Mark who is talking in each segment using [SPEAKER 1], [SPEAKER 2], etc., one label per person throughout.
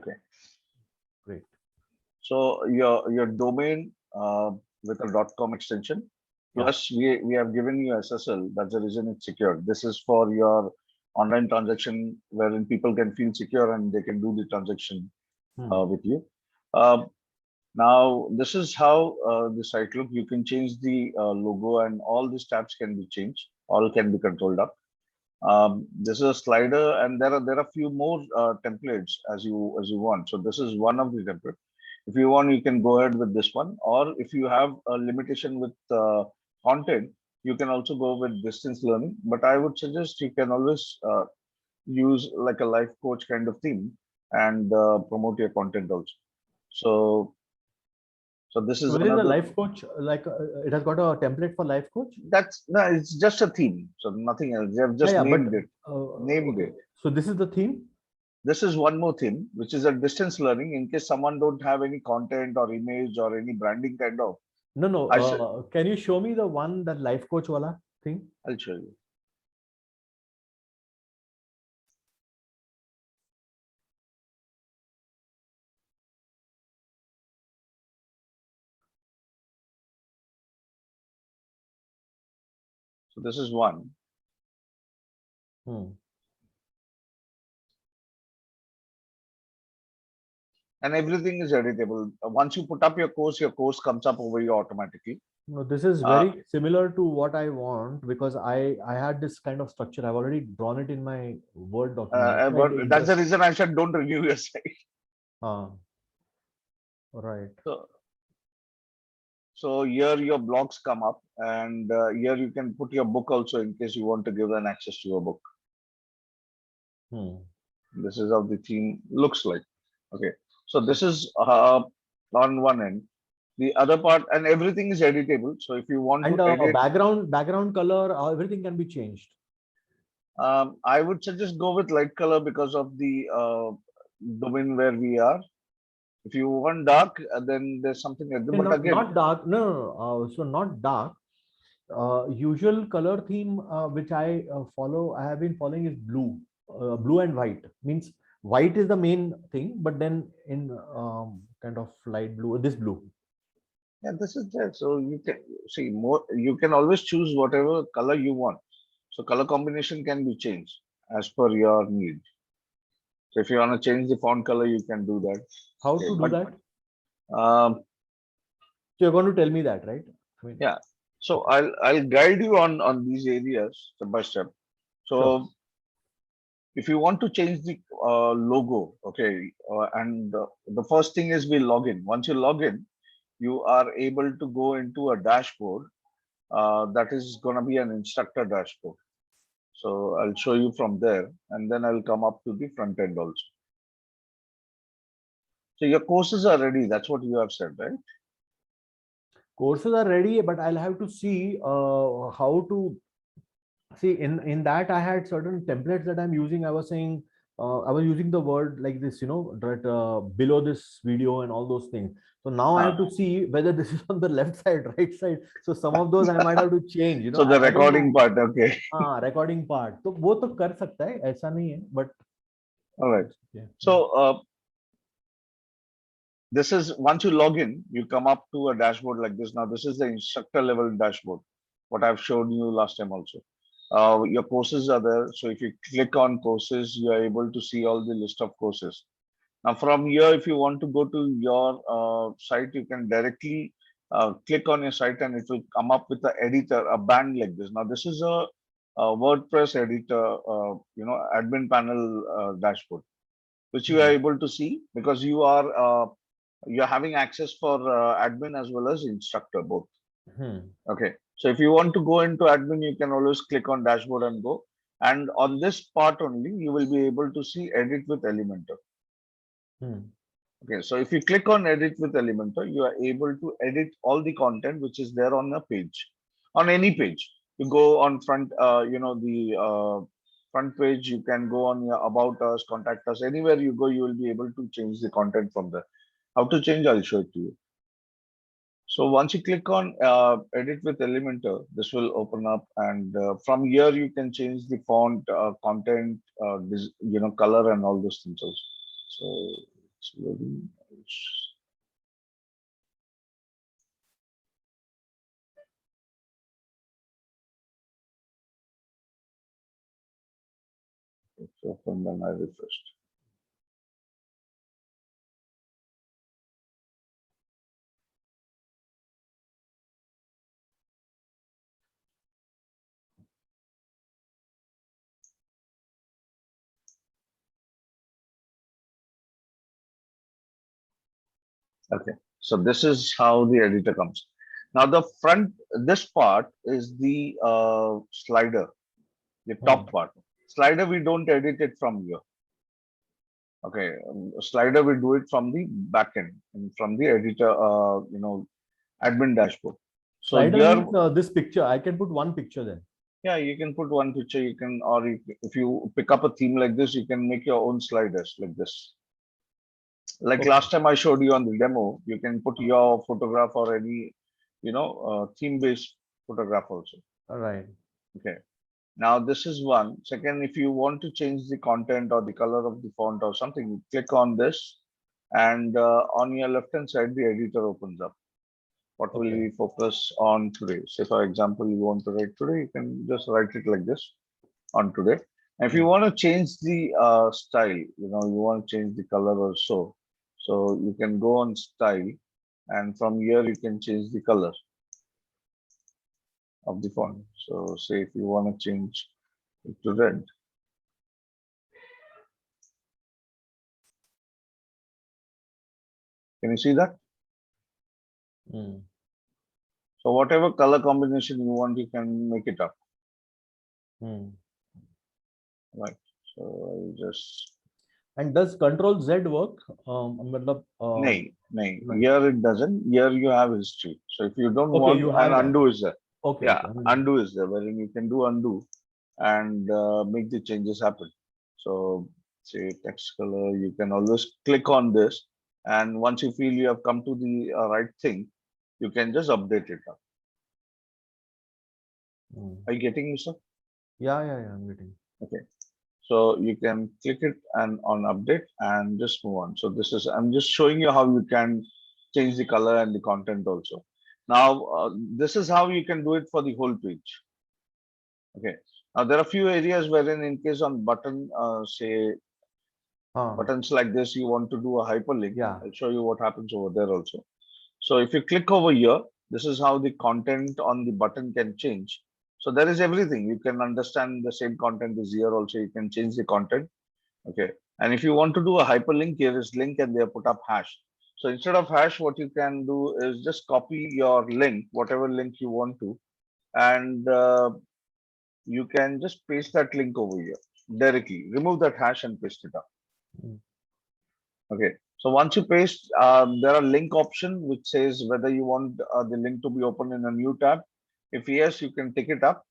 [SPEAKER 1] Okay.
[SPEAKER 2] Great.
[SPEAKER 1] So your domain with a .com extension,
[SPEAKER 2] Yeah.
[SPEAKER 1] plus we have given you SSL. That's the reason it's secure. This is for your online transaction wherein people can feel secure and they can do the transaction with you. Uh, Now, this is how the site look. You can change the logo and all these tabs can be changed. All can be controlled up. This is a slider, and there are few more templates as you want. So this is one of the template. If you want, you can go ahead with this one, or if you have a limitation with content, you can also go with distance learning. But I would suggest you can always use like a life coach kind of theme and promote your content also. So so this
[SPEAKER 2] So
[SPEAKER 1] is
[SPEAKER 2] where is the
[SPEAKER 1] another.
[SPEAKER 2] life coach? Like it has got a template for life coach?
[SPEAKER 1] That's no, it's just a theme. So nothing else. They have
[SPEAKER 2] Yeah,
[SPEAKER 1] just
[SPEAKER 2] yeah, but
[SPEAKER 1] named it. Named
[SPEAKER 2] okay.
[SPEAKER 1] it.
[SPEAKER 2] So this is the theme?
[SPEAKER 1] This is one more theme, which is a distance learning. In case someone don't have any content or image or any branding kind of,
[SPEAKER 2] No, no.
[SPEAKER 1] I should.
[SPEAKER 2] Can you show me the one that life coach wala thing?
[SPEAKER 1] I'll show you. So this is one,
[SPEAKER 2] Hmm.
[SPEAKER 1] and everything is editable. Once you put up your course comes up over here automatically.
[SPEAKER 2] No, this is
[SPEAKER 1] Uh,
[SPEAKER 2] very similar to what I want because I had this kind of structure. I've already drawn it in my Word document. That's why
[SPEAKER 1] but
[SPEAKER 2] the
[SPEAKER 1] that's the
[SPEAKER 2] interest.
[SPEAKER 1] reason I said don't renew your site.
[SPEAKER 2] Right.
[SPEAKER 1] So, so here your blogs come up, and here you can put your book also in case you want to give an access to your book.
[SPEAKER 2] Hmm.
[SPEAKER 1] This is how the theme looks like. Okay, so this is on one end. The other part, and everything is editable. So if you want to
[SPEAKER 2] And
[SPEAKER 1] edit,
[SPEAKER 2] background color, everything can be changed.
[SPEAKER 1] I would suggest go with light color because of the domain where we are. If you want dark, then there's something like that.
[SPEAKER 2] And
[SPEAKER 1] But again,
[SPEAKER 2] not dark. No, no, no. So not dark. Usual color theme which I follow, I have been following is blue, blue and white. Means white is the main thing, but then in kind of light blue, this blue.
[SPEAKER 1] yeah, this is there. So you can see more. You can always choose whatever color you want. So color combination can be changed as per your need. So if you want to change the font color, you can do that.
[SPEAKER 2] How
[SPEAKER 1] Okay,
[SPEAKER 2] to do
[SPEAKER 1] but
[SPEAKER 2] that?
[SPEAKER 1] um,
[SPEAKER 2] So you're going to tell me that, right? I mean,
[SPEAKER 1] yeah. So
[SPEAKER 2] okay,
[SPEAKER 1] I'll guide you on these areas step by step.
[SPEAKER 2] sure.
[SPEAKER 1] So if you want to change the logo, okay, and the first thing is we log in. Once you log in, you are able to go into a dashboard. That is going to be an instructor dashboard. So I'll show you from there, and then I'll come up to the front end also. So your courses are ready. That's what you have said, right?
[SPEAKER 2] Courses are ready, but I'll have to see how to see in that I had certain templates that I'm using. I was saying I was using the word like this, that below this video and all those things. So now I have to see whether this is on the left side, right side. So some of those I might have to change.
[SPEAKER 1] So the
[SPEAKER 2] I don't know.
[SPEAKER 1] recording part, okay.
[SPEAKER 2] हाँ, recording part तो वो तो कर सकता है, ऐसा नहीं है, but
[SPEAKER 1] All right.
[SPEAKER 2] yeah,
[SPEAKER 1] So this is once you log in, you come up to a dashboard like this. Now this is the instructor level dashboard, what I've shown you last time also. Your courses are there. So if you click on courses, you are able to see all the list of courses. Now from here, if you want to go to your site, you can directly click on your site and it will come up with the editor, a band like this. Now this is a WordPress editor, admin panel dashboard, which you are
[SPEAKER 2] hmm,
[SPEAKER 1] able to see because you're having access for admin as well as instructor both.
[SPEAKER 2] hmm,
[SPEAKER 1] Okay. So if you want to go into admin, you can always click on dashboard and go. And on this part only, you will be able to see edit with Elementor.
[SPEAKER 2] hmm.
[SPEAKER 1] Okay. So if you click on edit with Elementor, you are able to edit all the content which is there on a page, on any page. You go on front, front page, you can go on your about us, contact us, anywhere you go, you will be able to change the content from there. How to change, I'll show it to you. So once you click on edit with Elementor, this will open up, and from here you can change the font, content, color, and all those things also. So It's loading. It's open, then I refreshed. Okay, so this is how the editor comes. Now the front, this part is the slider, the top part. Slider, we don't edit it from here. Okay, slider, we do it from the backend and from the editor, admin dashboard. So
[SPEAKER 2] Slider
[SPEAKER 1] here,
[SPEAKER 2] means, this picture, I can put one picture there.
[SPEAKER 1] yeah, you can put one picture, you can, or if you pick up a theme like this, you can make your own sliders like this. Like
[SPEAKER 2] Okay.
[SPEAKER 1] last time I showed you on the demo, you can put your photograph or any, theme-based photograph also.
[SPEAKER 2] All right.
[SPEAKER 1] Okay. Now this is one. Second, if you want to change the content or the color of the font or something, you click on this, and on your left-hand side, the editor opens up. What will
[SPEAKER 2] Okay.
[SPEAKER 1] we focus on today? Say, for example, you want to write today, you can just write it like this on today. And if you want to change the style, you want to change the color also. So you can go on style, and from here you can change the color of the font. So say if you want to change it to red. Can you see that? So whatever color combination you want, you can make it up. Right. So I'll just.
[SPEAKER 2] And does Control Z work?
[SPEAKER 1] Nay.
[SPEAKER 2] Right.
[SPEAKER 1] Here it doesn't. Here you have history. So if you don't
[SPEAKER 2] Okay,
[SPEAKER 1] want,
[SPEAKER 2] you
[SPEAKER 1] and
[SPEAKER 2] have
[SPEAKER 1] undo is there.
[SPEAKER 2] Okay.
[SPEAKER 1] Yeah,
[SPEAKER 2] Okay.
[SPEAKER 1] undo is there, wherein you can do undo and make the changes happen. So say text color, you can always click on this, and once you feel you have come to the right thing, you can just update it up. Are you getting me, sir?
[SPEAKER 2] Yeah, I'm getting.
[SPEAKER 1] Okay. So you can click it and on update and just move on. So this is, I'm just showing you how you can change the color and the content also. Now, this is how you can do it for the whole page. Okay. Now there are a few areas wherein in case on button, say buttons like this, you want to do a hyperlink.
[SPEAKER 2] Yeah.
[SPEAKER 1] I'll show you what happens over there also. So if you click over here, this is how the content on the button can change. So there is everything. You can understand the same content is here also. You can change the content. Okay. And if you want to do a hyperlink, here is link and they put up hash. So instead of hash, what you can do is just copy your link, whatever link you want to, and you can just paste that link over here directly. Remove that hash and paste it up. Okay. So once you paste, there are link option which says whether you want the link to be open in a new tab. If yes, you can take it up.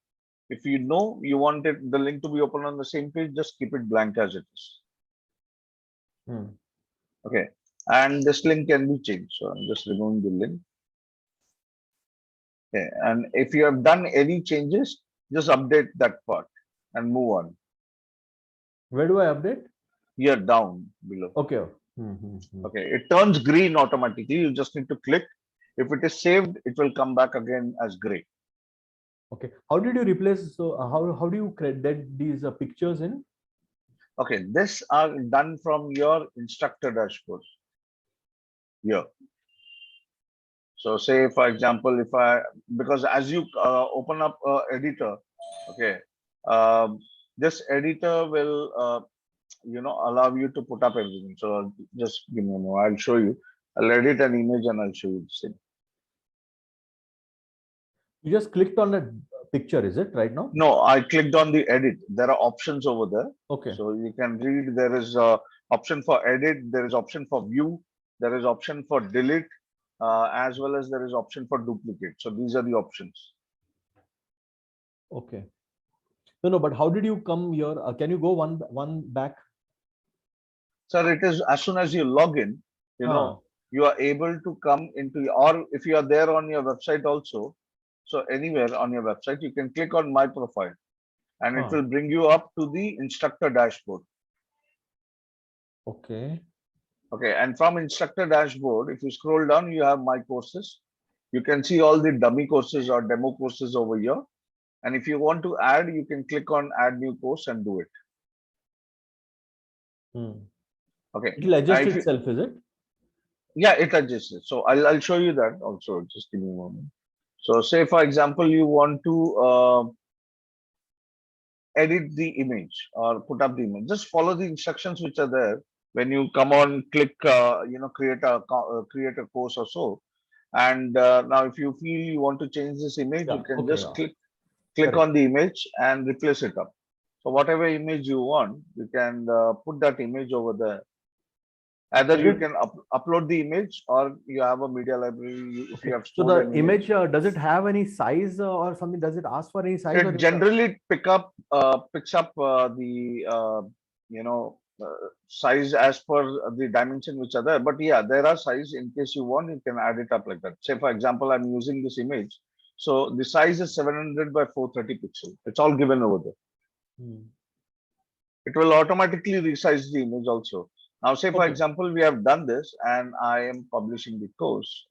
[SPEAKER 1] If you know you want the link to be open on the same page, just keep it blank as it is. Okay. And this link can be changed. So I'm just removing the link. Okay. And if you have done any changes, just update that part and move on.
[SPEAKER 2] Where do I update?
[SPEAKER 1] Here down below.
[SPEAKER 2] Okay.
[SPEAKER 1] Okay. It turns green automatically. You just need to click. If it is saved, it will come back again as gray.
[SPEAKER 2] Okay. How did you replace? So how do you credit these pictures in?
[SPEAKER 1] Okay. This are done from your instructor dashboard. Here. So say, for example, because as you open up editor, okay, this editor will, allow you to put up everything. So just give me a moment. I'll show you. I'll edit an image and I'll show you the same.
[SPEAKER 2] You just clicked on the picture, is it right now?
[SPEAKER 1] No, I clicked on the edit. There are options over there.
[SPEAKER 2] Okay.
[SPEAKER 1] So you can read. There is a option for edit. There is option for view. There is option for delete. As well as there is option for duplicate. So these are the options.
[SPEAKER 2] Okay. No, but how did you come here? Can you go one back?
[SPEAKER 1] Sir, it is as soon as you log in, you are able to come into, or if you are there on your website also, so anywhere on your website, you can click on my profile and it will bring you up to the instructor dashboard.
[SPEAKER 2] Okay.
[SPEAKER 1] Okay, and from instructor dashboard, if you scroll down, you have my courses. You can see all the dummy courses or demo courses over here. And if you want to add, you can click on add new course and do it. Okay.
[SPEAKER 2] It will adjust
[SPEAKER 1] If you,
[SPEAKER 2] itself, is it?
[SPEAKER 1] yeah, it adjusts it. So I'll show you that also. Just give me a moment. So say for example, you want to edit the image or put up the image. Just follow the instructions which are there. When you come on, click, create a course or so. And now if you feel you want to change this image,
[SPEAKER 2] Yeah.
[SPEAKER 1] you can
[SPEAKER 2] Okay.
[SPEAKER 1] just
[SPEAKER 2] Yeah.
[SPEAKER 1] click
[SPEAKER 2] Correct.
[SPEAKER 1] on the image and replace it up. So whatever image you want, you can put that image over there. Either
[SPEAKER 2] Does
[SPEAKER 1] you
[SPEAKER 2] it,
[SPEAKER 1] can upload the image or you have a media library. If you
[SPEAKER 2] okay.
[SPEAKER 1] have
[SPEAKER 2] So
[SPEAKER 1] stored
[SPEAKER 2] the
[SPEAKER 1] an image,
[SPEAKER 2] image, does it have any size or something? Does it ask for any size or
[SPEAKER 1] it
[SPEAKER 2] just
[SPEAKER 1] generally picks up the size as per the dimension which are there. But yeah, there are size. In case you want, you can add it up like that. Say for example, I'm using this image, so the size is 700 by 430 pixel. It's all given over there. It will automatically resize the image also. Now, say for
[SPEAKER 2] okay.
[SPEAKER 1] example, we have done this and I am publishing the course.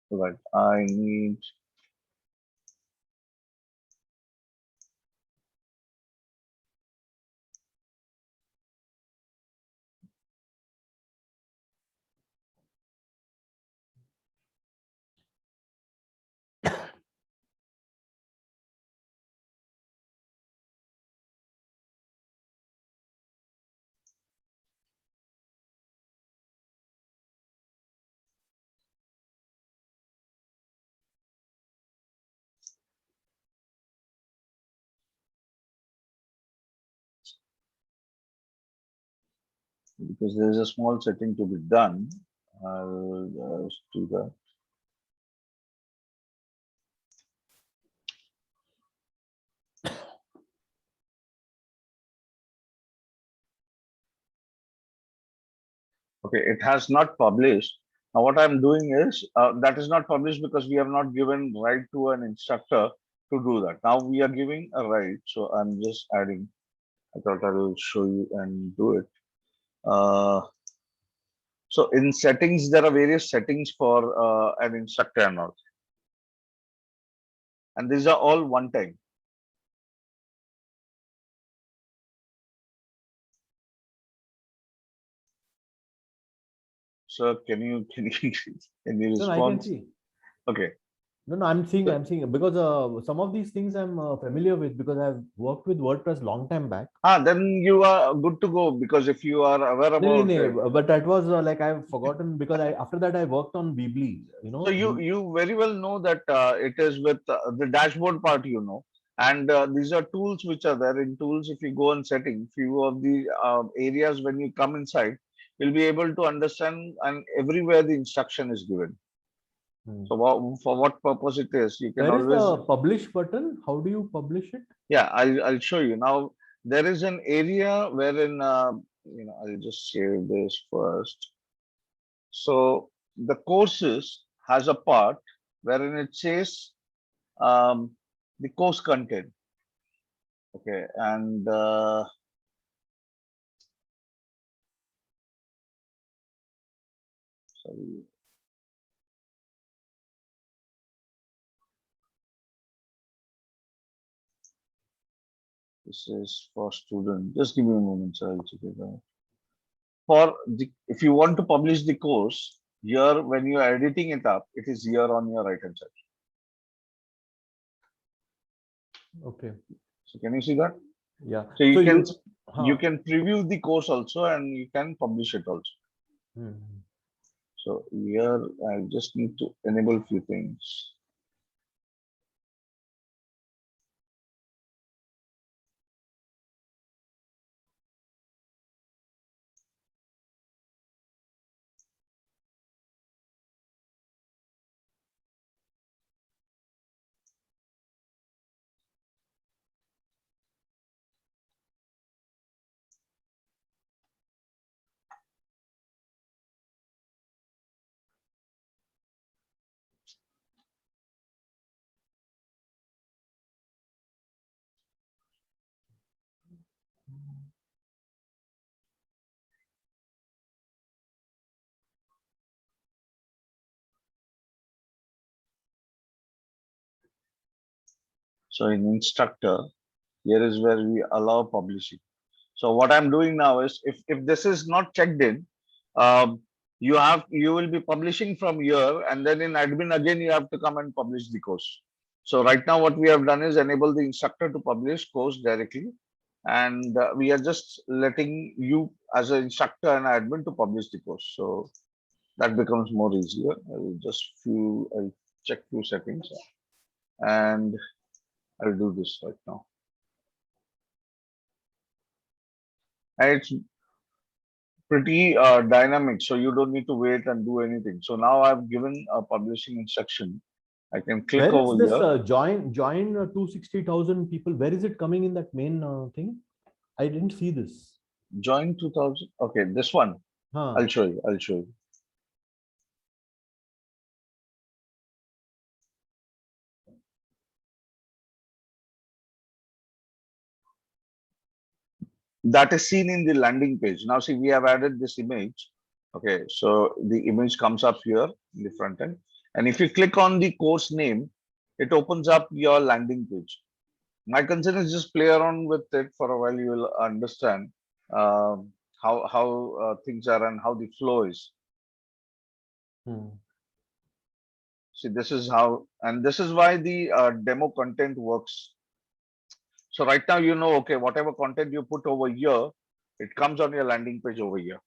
[SPEAKER 1] Right, I need. Because there's a small setting to be done. I'll just do that. Okay, it has not published. Now, what I'm doing is that is not published because we have not given right to an instructor to do that. Now we are giving a right, so I'm just adding. I thought I will show you and do it. Uh, so in settings, there are various settings for an instructor and all, and these are all one time. So can you
[SPEAKER 2] No, I can
[SPEAKER 1] respond?
[SPEAKER 2] see.
[SPEAKER 1] Okay.
[SPEAKER 2] No,
[SPEAKER 1] So,
[SPEAKER 2] I'm seeing because some of these things I'm familiar with because I've worked with WordPress long time back.
[SPEAKER 1] then you are good to go because if you are aware
[SPEAKER 2] No, no,
[SPEAKER 1] about it,
[SPEAKER 2] no, but that was like I've forgotten because I after that I worked on Weebly.
[SPEAKER 1] so you very well know that it is with the dashboard part, and these are tools which are there. In tools, if you go on setting, few of the areas when you come inside, you'll be able to understand, and everywhere the instruction is given. So for what purpose it is, you can
[SPEAKER 2] Where is
[SPEAKER 1] always.
[SPEAKER 2] the publish button? How do you publish it?
[SPEAKER 1] Yeah, I'll show you now. There is an area wherein I'll just save this first. So the courses has a part wherein it says the course content. Okay, and sorry, this is for student. Just give me a moment, sir. I'll check it out. If you want to publish the course here, when you are editing it up, it is here on your right hand side.
[SPEAKER 2] Okay.
[SPEAKER 1] So can you see that?
[SPEAKER 2] Yeah.
[SPEAKER 1] So you
[SPEAKER 2] So
[SPEAKER 1] can
[SPEAKER 2] you,
[SPEAKER 1] you
[SPEAKER 2] huh.
[SPEAKER 1] can preview the course also, and you can publish it also. So here I just need to enable few things. So in instructor, here is where we allow publishing. So what I'm doing now is, if this is not checked in, you will be publishing from here, and then in admin again you have to come and publish the course. So right now what we have done is enable the instructor to publish course directly, and we are just letting you as an instructor and admin to publish the course. So that becomes more easier. I'll check few settings, and I'll do this right now. And it's pretty dynamic, so you don't need to wait and do anything. So now I've given a publishing instruction. I can click
[SPEAKER 2] Where is
[SPEAKER 1] over
[SPEAKER 2] this
[SPEAKER 1] here.
[SPEAKER 2] join 260,000 people? Where is it coming in that main thing? I didn't see this.
[SPEAKER 1] Join 2000. Okay, this one.
[SPEAKER 2] Huh.
[SPEAKER 1] I'll show you. I'll show you. That is seen in the landing page. Now see, we have added this image. Okay, so the image comes up here in the front end. And if you click on the course name, it opens up your landing page. My concern is just play around with it for a while. You will understand how things are and how the flow is. See, this is how, and this is why the demo content works. So right now, you know, okay, whatever content you put over here, it comes on your landing page over here.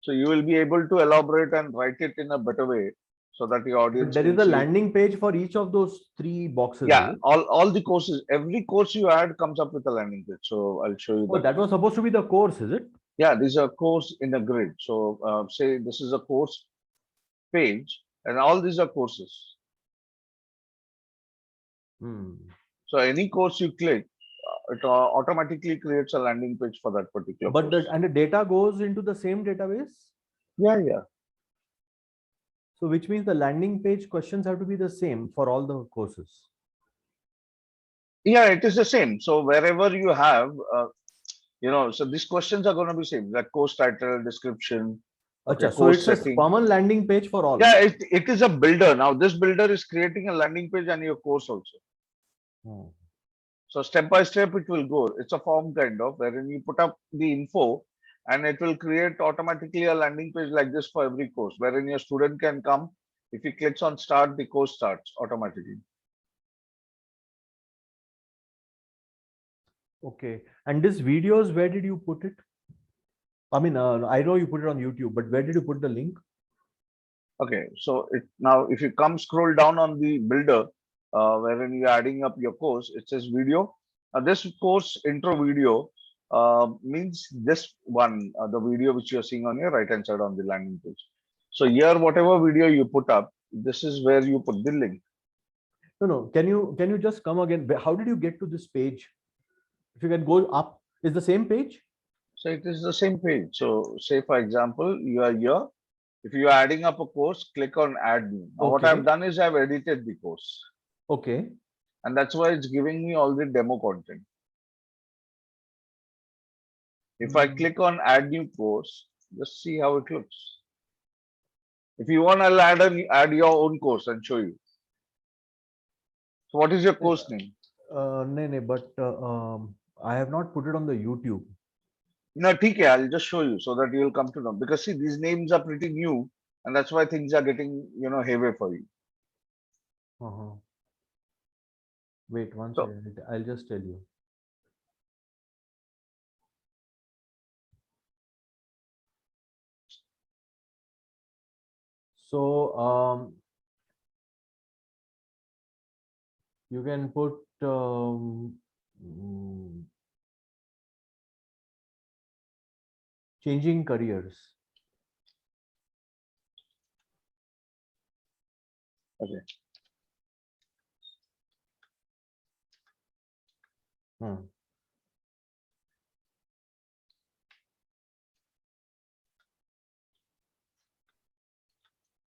[SPEAKER 1] So you will be able to elaborate and write it in a better way so that the audience
[SPEAKER 2] There
[SPEAKER 1] can
[SPEAKER 2] is a
[SPEAKER 1] see.
[SPEAKER 2] landing page for each of those 3 boxes.
[SPEAKER 1] Yeah, all the courses, every course you add comes up with a landing page. So I'll show you
[SPEAKER 2] Oh, that was supposed to be the course, is it?
[SPEAKER 1] Yeah, these are course in a grid. So say this is a course page, and all these are courses. So any course you click, it automatically creates a landing page for that particular
[SPEAKER 2] But
[SPEAKER 1] course.
[SPEAKER 2] the data goes into the same database?
[SPEAKER 1] Yeah.
[SPEAKER 2] So which means the landing page questions have to be the same for all the courses.
[SPEAKER 1] Yeah, it is the same. So wherever you have, so these questions are going to be same, like course title, description. Okay,
[SPEAKER 2] Achha, so it's
[SPEAKER 1] setting.
[SPEAKER 2] a common landing page for all.
[SPEAKER 1] Yeah, it is a builder. Now this builder is creating a landing page and your course also. So step by step it will go. It's a form kind of wherein you put up the info and it will create automatically a landing page like this for every course, wherein your student can come. If he clicks on start, the course starts automatically.
[SPEAKER 2] Okay. And this videos, where did you put it? I mean, I know you put it on YouTube, but where did you put the link?
[SPEAKER 1] Okay, so now if you come scroll down on the builder, wherein you're adding up your course, it says video. This course intro video means this one, the video which you're seeing on your right hand side on the landing page. So here, whatever video you put up, this is where you put the link.
[SPEAKER 2] No. Can you just come again? How did you get to this page? If you can go up, is the same page?
[SPEAKER 1] So it is the same page. So say for example, you are here. If you are adding up a course, click on add new. Now what I've done is I've edited the course.
[SPEAKER 2] Okay.
[SPEAKER 1] And that's why it's giving me all the demo content. If I click on add new course, just see how it looks. If you want, I'll add your own course and show you. So what is your course name?
[SPEAKER 2] No, but I have not put it on the YouTube.
[SPEAKER 1] No, TK, I'll just show you so that you will come to know. Because see, these names are pretty new, and that's why things are getting, haywire for you.
[SPEAKER 2] Wait, one second. I'll just tell you. So you can put changing careers.
[SPEAKER 1] Okay.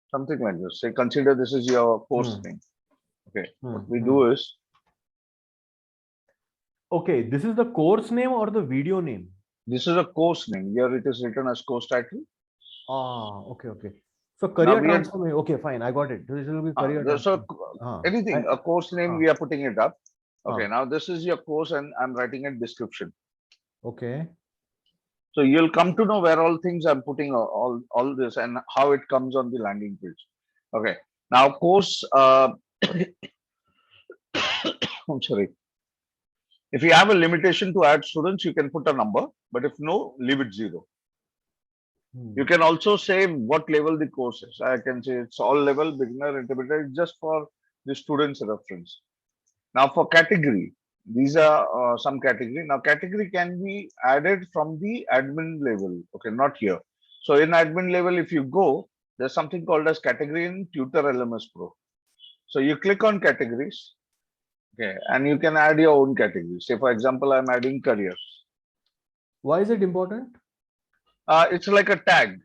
[SPEAKER 1] Something like this. Say, consider this is your course name. Okay. What we do is
[SPEAKER 2] Okay, this is the course name or the video name?
[SPEAKER 1] This is a course name. Here it is written as course title.
[SPEAKER 2] Okay, okay. So
[SPEAKER 1] Now
[SPEAKER 2] career
[SPEAKER 1] we are
[SPEAKER 2] transformation. Okay, fine. I got it. This will be career
[SPEAKER 1] so
[SPEAKER 2] transformation.
[SPEAKER 1] anything, a course name,
[SPEAKER 2] Ah,
[SPEAKER 1] we are putting it up. Okay,
[SPEAKER 2] ah,
[SPEAKER 1] now this is your course and I'm writing a description.
[SPEAKER 2] okay.
[SPEAKER 1] So you'll come to know where all things I'm putting all this and how it comes on the landing page. Okay, now course, I'm sorry. If you have a limitation to add students, you can put a number, but if no, leave it 0.
[SPEAKER 2] Hmm.
[SPEAKER 1] You can also say what level the course is. I can say it's all level, beginner, intermediate, just for the students' reference. Now for category, these are some category. Now category can be added from the admin level. Okay, not here. So in admin level, if you go, there's something called as category in Tutor LMS Pro. So you click on categories, okay, and you can add your own category. Say for example, I'm adding careers.
[SPEAKER 2] Why is it important?
[SPEAKER 1] It's like a tag.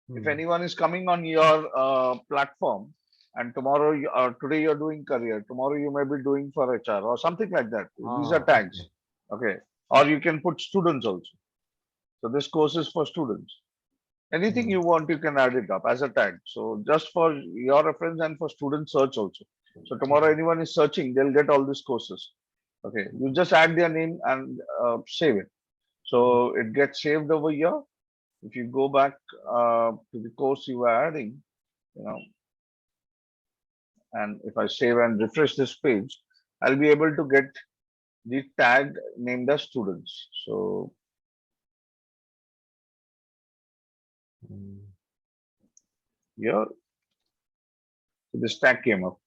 [SPEAKER 1] If
[SPEAKER 2] Hmm.
[SPEAKER 1] anyone is coming on your platform and tomorrow today you're doing career, tomorrow you may be doing for HR or something like that. These are tags.
[SPEAKER 2] Okay.
[SPEAKER 1] Okay, or you can put students also. So this course is for students. Anything
[SPEAKER 2] Hmm.
[SPEAKER 1] you want, you can add it up as a tag. So just for your reference and for student search also. So tomorrow anyone is searching, they'll get all these courses. Okay, you just add their name and save it. So it gets saved over here. If you go back to the course you were adding, you know, and if I save and refresh this page, I'll be able to get the tag named as students. So
[SPEAKER 2] Hmm.
[SPEAKER 1] here, this tag came up.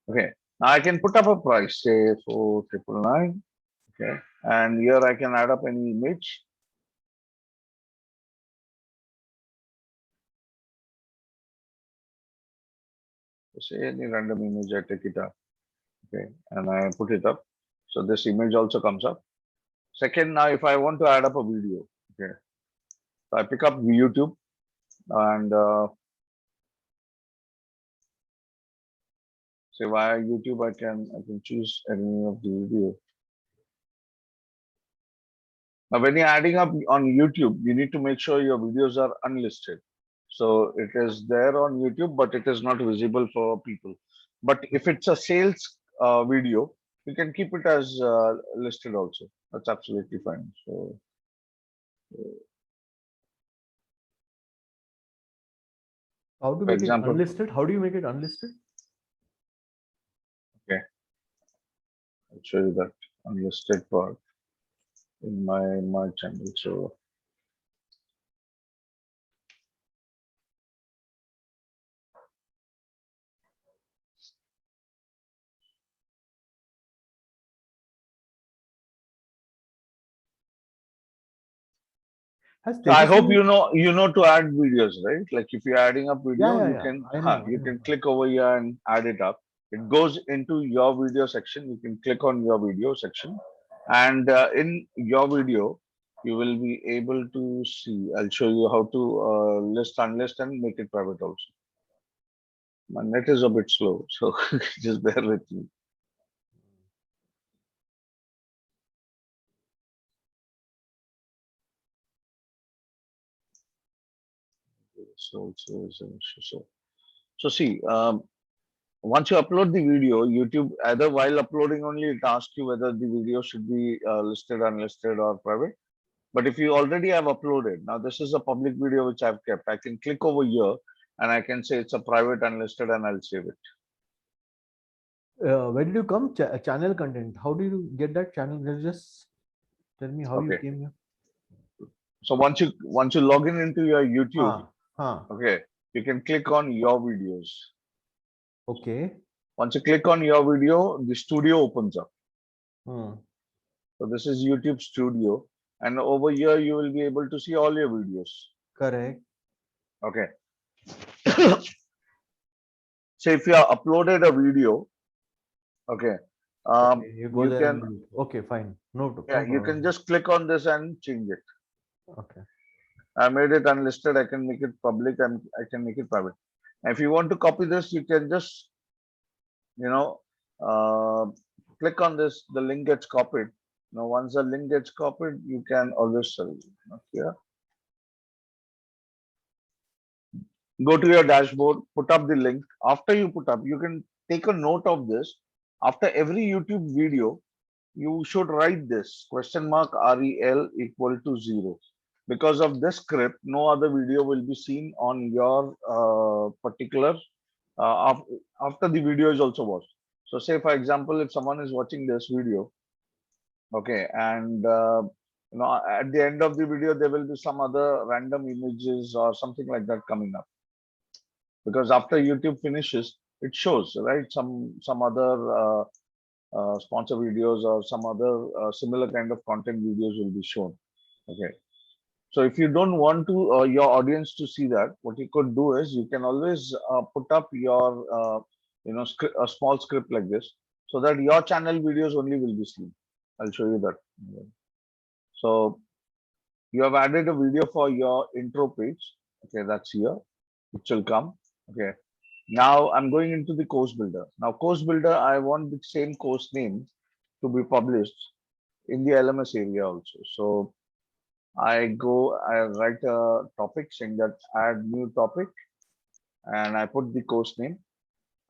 [SPEAKER 1] Okay, now I can put up a price, say 4,999. Okay, and here I can add up any image. Say any random image, I take it up. Okay, and I put it up. So this image also comes up. Second, now if I want to add up a video, okay, so I pick up YouTube and say via YouTube I can choose any of the video. Now when you're adding up on YouTube, you need to make sure your videos are unlisted. So it is there on YouTube, but it is not visible for people. But if it's a sales video, you can keep it as listed also. That's absolutely fine. So
[SPEAKER 2] How to
[SPEAKER 1] for
[SPEAKER 2] make it
[SPEAKER 1] example,
[SPEAKER 2] unlisted? How do you make it unlisted?
[SPEAKER 1] okay, I'll show you that unlisted part in my channel. So
[SPEAKER 2] Has
[SPEAKER 1] So I hope
[SPEAKER 2] Tejaswini?
[SPEAKER 1] you know to add videos, right? Like if you're adding up
[SPEAKER 2] Yeah,
[SPEAKER 1] video,
[SPEAKER 2] yeah,
[SPEAKER 1] you
[SPEAKER 2] yeah.
[SPEAKER 1] can
[SPEAKER 2] I know. I
[SPEAKER 1] you
[SPEAKER 2] know.
[SPEAKER 1] can click over here and add it up. It goes into your video section. You can click on your video section, and in your video, you will be able to see. I'll show you how to list, unlist, and make it private also. My net is a bit slow, so just bear with me. So see, once you upload the video, YouTube either while uploading only it asks you whether the video should be listed, unlisted, or private. But if you already have uploaded, now this is a public video which I've kept. I can click over here and I can say it's a private unlisted and I'll save it.
[SPEAKER 2] Where did you come? Channel content. How do you get that channel? Just tell me how you
[SPEAKER 1] Okay.
[SPEAKER 2] came here.
[SPEAKER 1] So once you log in into your YouTube,
[SPEAKER 2] Huh.
[SPEAKER 1] okay, you can click on your videos.
[SPEAKER 2] Okay.
[SPEAKER 1] Once you click on your video, the studio opens up.
[SPEAKER 2] Hmm.
[SPEAKER 1] So this is YouTube Studio, and over here you will be able to see all your videos.
[SPEAKER 2] Correct.
[SPEAKER 1] Okay. So if you have uploaded a video, okay,
[SPEAKER 2] Okay. You go
[SPEAKER 1] you
[SPEAKER 2] there and
[SPEAKER 1] can,
[SPEAKER 2] do it. Okay, fine. No, no
[SPEAKER 1] yeah, you can
[SPEAKER 2] problem.
[SPEAKER 1] just click on this and change it.
[SPEAKER 2] Okay.
[SPEAKER 1] I made it unlisted. I can make it public and I can make it private. If you want to copy this, you can just click on this, the link gets copied. Now, once the link gets copied, you can always sell. Here, go to your dashboard, put up the link. After you put up, you can take a note of this. After every YouTube video, you should write this $rel equal to 0. Because of this script, no other video will be seen on your particular after the video is also watched. So say for example, if someone is watching this video, okay, and at the end of the video, there will be some other random images or something like that coming up. Because after YouTube finishes, it shows, right, some other sponsor videos or some other similar kind of content videos will be shown. Okay. So if you don't want to your audience to see that, what you could do is you can always put up your a small script like this, so that your channel videos only will be seen. I'll show you that. So you have added a video for your intro page. Okay, that's here, which will come. Okay. Now I'm going into the course builder. Now course builder, I want the same course name to be published in the LMS area also. So I write a topic saying that add new topic, and I put the course name.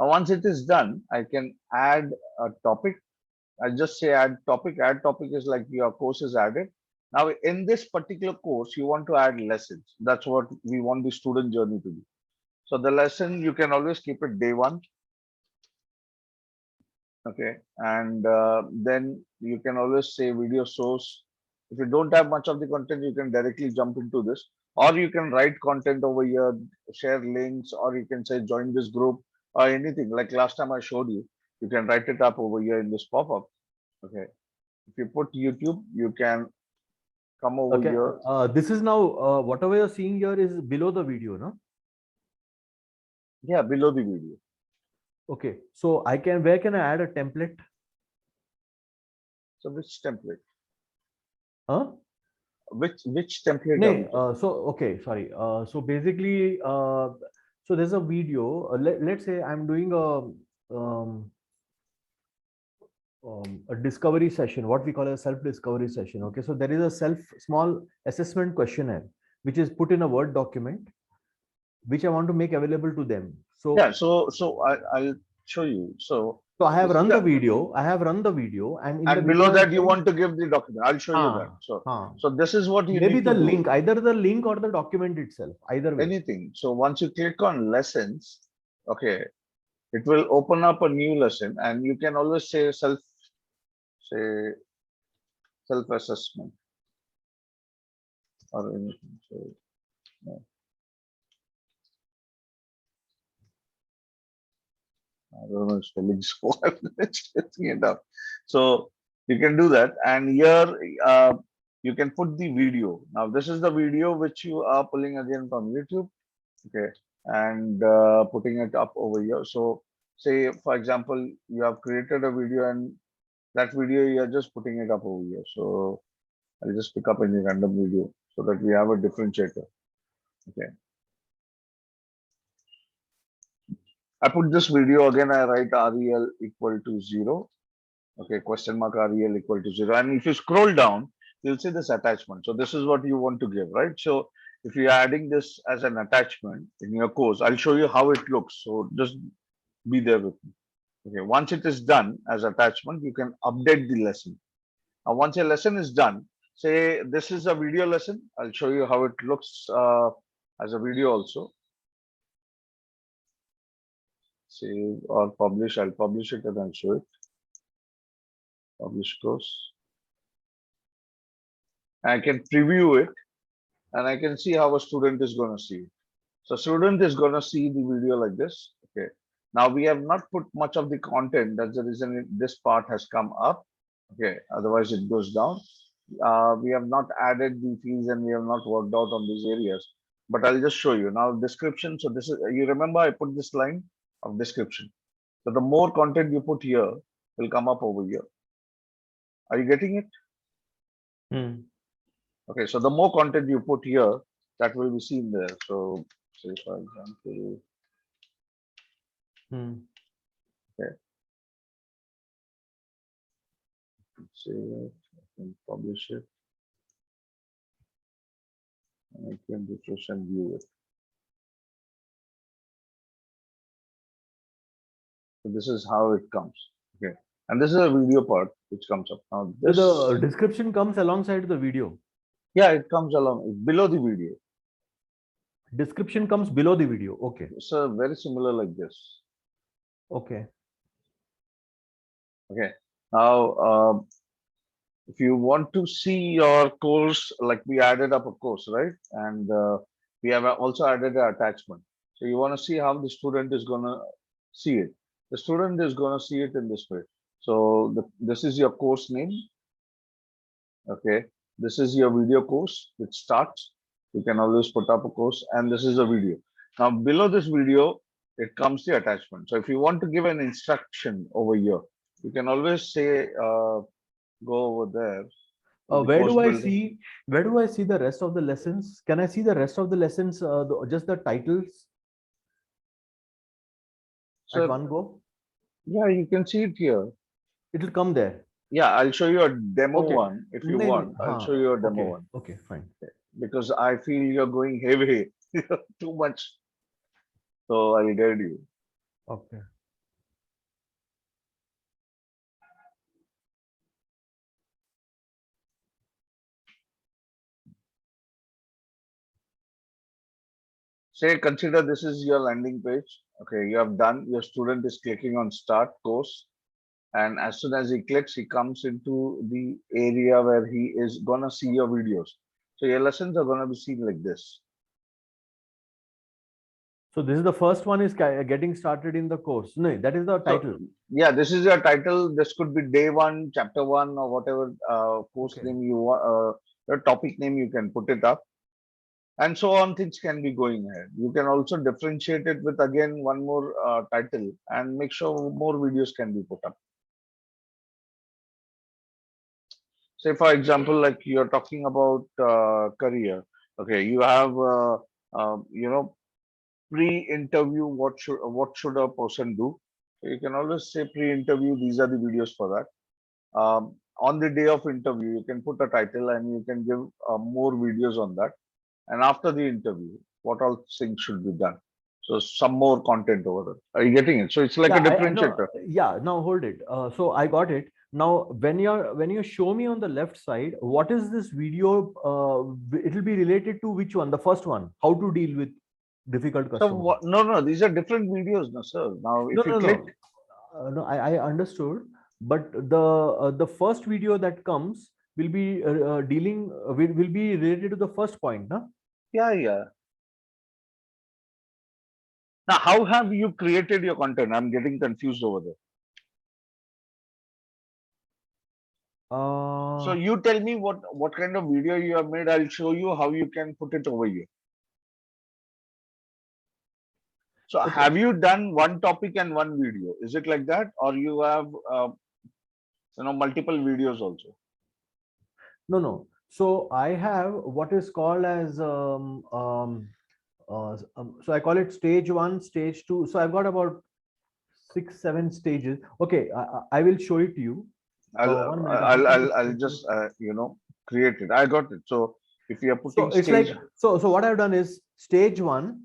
[SPEAKER 1] Now once it is done, I can add a topic. I just say add topic. Add topic is like your course is added. Now in this particular course, you want to add lessons. That's what we want the student journey to be. So the lesson, you can always keep it day 1. Okay. And then you can always say video source. If you don't have much of the content, you can directly jump into this, or you can write content over here, share links, or you can say join this group or anything. Like last time I showed you, you can write it up over here in this pop-up. Okay. If you put YouTube, you can come over here.
[SPEAKER 2] This is now whatever you're seeing here is below the video, no?
[SPEAKER 1] Yeah, below the video.
[SPEAKER 2] Okay, so where can I add a template?
[SPEAKER 1] So which template?
[SPEAKER 2] Huh?
[SPEAKER 1] Which template?
[SPEAKER 2] No, so okay, sorry. So basically, so there's a video. Let's say I'm doing a discovery session, what we call a self-discovery session. Okay, so there is a small assessment questionnaire which is put in a Word document, which I want to make available to them. So
[SPEAKER 1] yeah, so I'll show you. So
[SPEAKER 2] I have run the video. And
[SPEAKER 1] in below that you want to give the document. I'll show you that. So this is what you
[SPEAKER 2] maybe
[SPEAKER 1] need
[SPEAKER 2] the
[SPEAKER 1] to
[SPEAKER 2] link,
[SPEAKER 1] do.
[SPEAKER 2] either the link or the document itself, either way.
[SPEAKER 1] Anything. So once you click on lessons, okay, it will open up a new lesson, and you can always say self-assessment or anything. So, no. I don't know spelling, so I'm checking it up. So you can do that, and here you can put the video. Now this is the video which you are pulling again from YouTube, okay, and putting it up over here. So say for example, you have created a video, and that video you are just putting it up over here. So I'll just pick up any random video so that we have a differentiator. Okay. I put this video again, I write REL equal to 0. Okay, question mark REL equal to 0. And if you scroll down, you'll see this attachment. So this is what you want to give, right? So if you're adding this as an attachment in your course, I'll show you how it looks. So just be there with me. Okay, once it is done as attachment, you can update the lesson. Now, once your lesson is done, say this is a video lesson. I'll show you how it looks as a video also. Save or publish. I'll publish it and I'll show it. Publish course. I can preview it, and I can see how a student is going to see it. So student is going to see the video like this. Okay. Now we have not put much of the content. That's the reason this part has come up. Okay. Otherwise it goes down. We have not added the fields, and we have not worked out on these areas. But I'll just show you now description. So this is, you remember I put this line of description. So the more content you put here will come up over here. Are you getting it? Okay, so the more content you put here, that will be seen there. So say for example, okay, save it, I can publish it. I can refresh and view it. So this is how it comes. Okay. And this is a video part which comes up. Now
[SPEAKER 2] So
[SPEAKER 1] this,
[SPEAKER 2] the description comes alongside the video.
[SPEAKER 1] yeah, it comes along below the video.
[SPEAKER 2] Description comes below the video. Okay.
[SPEAKER 1] So very similar like this.
[SPEAKER 2] Okay.
[SPEAKER 1] Okay. Now, if you want to see your course, like we added up a course, right? And we have also added an attachment. So you want to see how the student is going to see it. The student is going to see it in this way. So this is your course name. Okay. This is your video course, which starts. You can always put up a course, and this is a video. Now, below this video, it comes the attachment. So if you want to give an instruction over here, you can always say, go over there. to the
[SPEAKER 2] Where
[SPEAKER 1] course
[SPEAKER 2] do I
[SPEAKER 1] building.
[SPEAKER 2] see? Where do I see the rest of the lessons? Can I see the rest of the lessons? Just the titles at
[SPEAKER 1] So
[SPEAKER 2] one go.
[SPEAKER 1] yeah, you can see it here.
[SPEAKER 2] It will come there.
[SPEAKER 1] Yeah, I'll show you a demo
[SPEAKER 2] Okay.
[SPEAKER 1] one if you
[SPEAKER 2] No,
[SPEAKER 1] want. I'll show you a demo
[SPEAKER 2] okay.
[SPEAKER 1] one
[SPEAKER 2] Okay, fine.
[SPEAKER 1] because I feel you're going heavy too much. So I'll guide you.
[SPEAKER 2] Okay.
[SPEAKER 1] Say, consider this is your landing page. Okay, you have done. Your student is clicking on start course. And as soon as he clicks, he comes into the area where he is gonna see your videos. So your lessons are gonna be seen like this.
[SPEAKER 2] So this is the first one is getting started in the course. No, that is the title.
[SPEAKER 1] Yeah, this is your title. This could be day one, chapter one, or whatever course
[SPEAKER 2] Okay.
[SPEAKER 1] name you want, your topic name, you can put it up. And so on, things can be going ahead. You can also differentiate it with again one more title and make sure more videos can be put up. Say, for example, like you're talking about career. Okay, you have, you know, pre-interview. What should a person do? So you can always say pre-interview. These are the videos for that. On the day of interview, you can put a title and you can give more videos on that. And after the interview, what all things should be done. So some more content over there. Are you getting it? So it's like a
[SPEAKER 2] I know.
[SPEAKER 1] differentiator.
[SPEAKER 2] Yeah, now hold it. So I got it. Now, when you show me on the left side, what is this video? It will be related to which one? The first one, how to deal with difficult
[SPEAKER 1] So
[SPEAKER 2] customers.
[SPEAKER 1] what, no, these are different videos, no, sir. Now, if you click,
[SPEAKER 2] No, I understood, but the first video that comes will be dealing will be related to the first point, no?
[SPEAKER 1] yeah. Now, how have you created your content? I'm getting confused over there. So you tell me what kind of video you have made. I'll show you how you can put it over here. So
[SPEAKER 2] Okay.
[SPEAKER 1] have you done one topic and one video? Is it like that, or you have multiple videos also?
[SPEAKER 2] No. So I have what is called as so I call it stage one, stage two. So I've got about 6-7 stages. Okay, I will show it to you. 1 minute.
[SPEAKER 1] I'll just create it. I got it. So if you are putting
[SPEAKER 2] So it's
[SPEAKER 1] stage,
[SPEAKER 2] like so what I've done is stage one.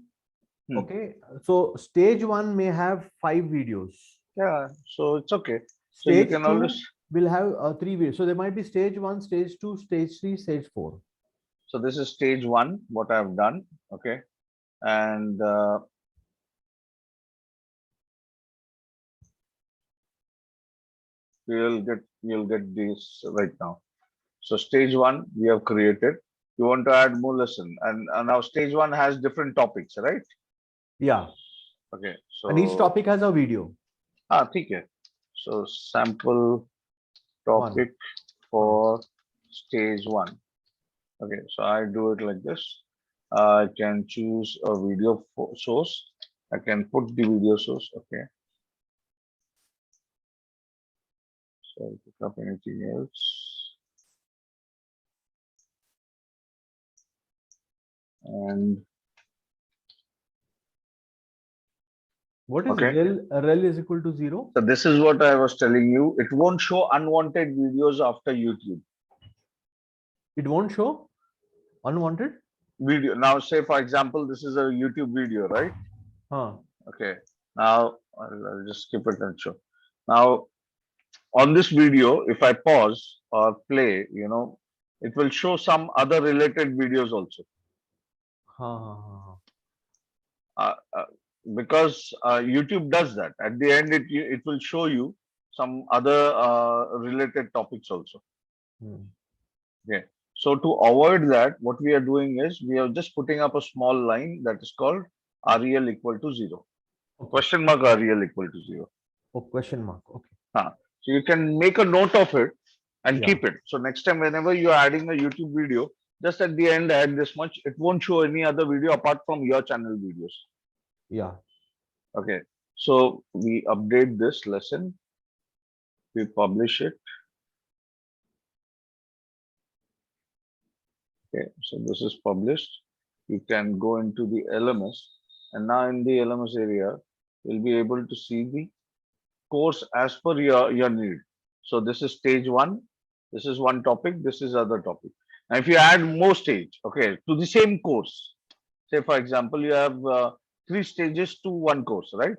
[SPEAKER 2] Okay, so stage one may have 5 videos.
[SPEAKER 1] Yeah, so it's okay. So you
[SPEAKER 2] Stage
[SPEAKER 1] can
[SPEAKER 2] two
[SPEAKER 1] always.
[SPEAKER 2] will have 3 videos. So there might be stage one, stage two, stage three, stage four.
[SPEAKER 1] So this is stage one, what I've done. Okay. And you'll get this right now. So stage one we have created. You want to add more lesson, and now stage one has different topics, right?
[SPEAKER 2] Yeah.
[SPEAKER 1] Okay. So
[SPEAKER 2] And each topic has a video.
[SPEAKER 1] okay. So sample topic for stage one. Okay. So I do it like this. I can choose a video source. I can put the video source. Okay. So pick up anything else. And
[SPEAKER 2] What is
[SPEAKER 1] Okay.
[SPEAKER 2] rel is equal to 0?
[SPEAKER 1] So this is what I was telling you. It won't show unwanted videos after YouTube
[SPEAKER 2] It won't show unwanted?
[SPEAKER 1] video. Now, say for example, this is a YouTube video, right?
[SPEAKER 2] Huh.
[SPEAKER 1] Okay. Now I'll just skip it and show. Now on this video, if I pause or play, it will show some other related videos also.
[SPEAKER 2] Huh, huh, huh, huh.
[SPEAKER 1] Uh, uh, because YouTube does that. At the end, it will show you some other related topics also.
[SPEAKER 2] Hmm.
[SPEAKER 1] Okay. So to avoid that, what we are doing is we are just putting up a small line that is called REL equal to 0.
[SPEAKER 2] Okay.
[SPEAKER 1] Question mark REL equal to 0.
[SPEAKER 2] Oh, question mark. Okay.
[SPEAKER 1] So you can make a note of it and
[SPEAKER 2] Yeah.
[SPEAKER 1] keep it. So next time, whenever you are adding a YouTube video, just at the end add this much. It won't show any other video apart from your channel videos.
[SPEAKER 2] Yeah.
[SPEAKER 1] Okay. So we update this lesson. We publish it. Okay. So this is published. You can go into the LMS, and now in the LMS area, you'll be able to see the course as per your need. So this is stage 1. This is one topic. This is other topic. Now, if you add more stage, okay, to the same course, say for example, you have 3 stages to one course, right?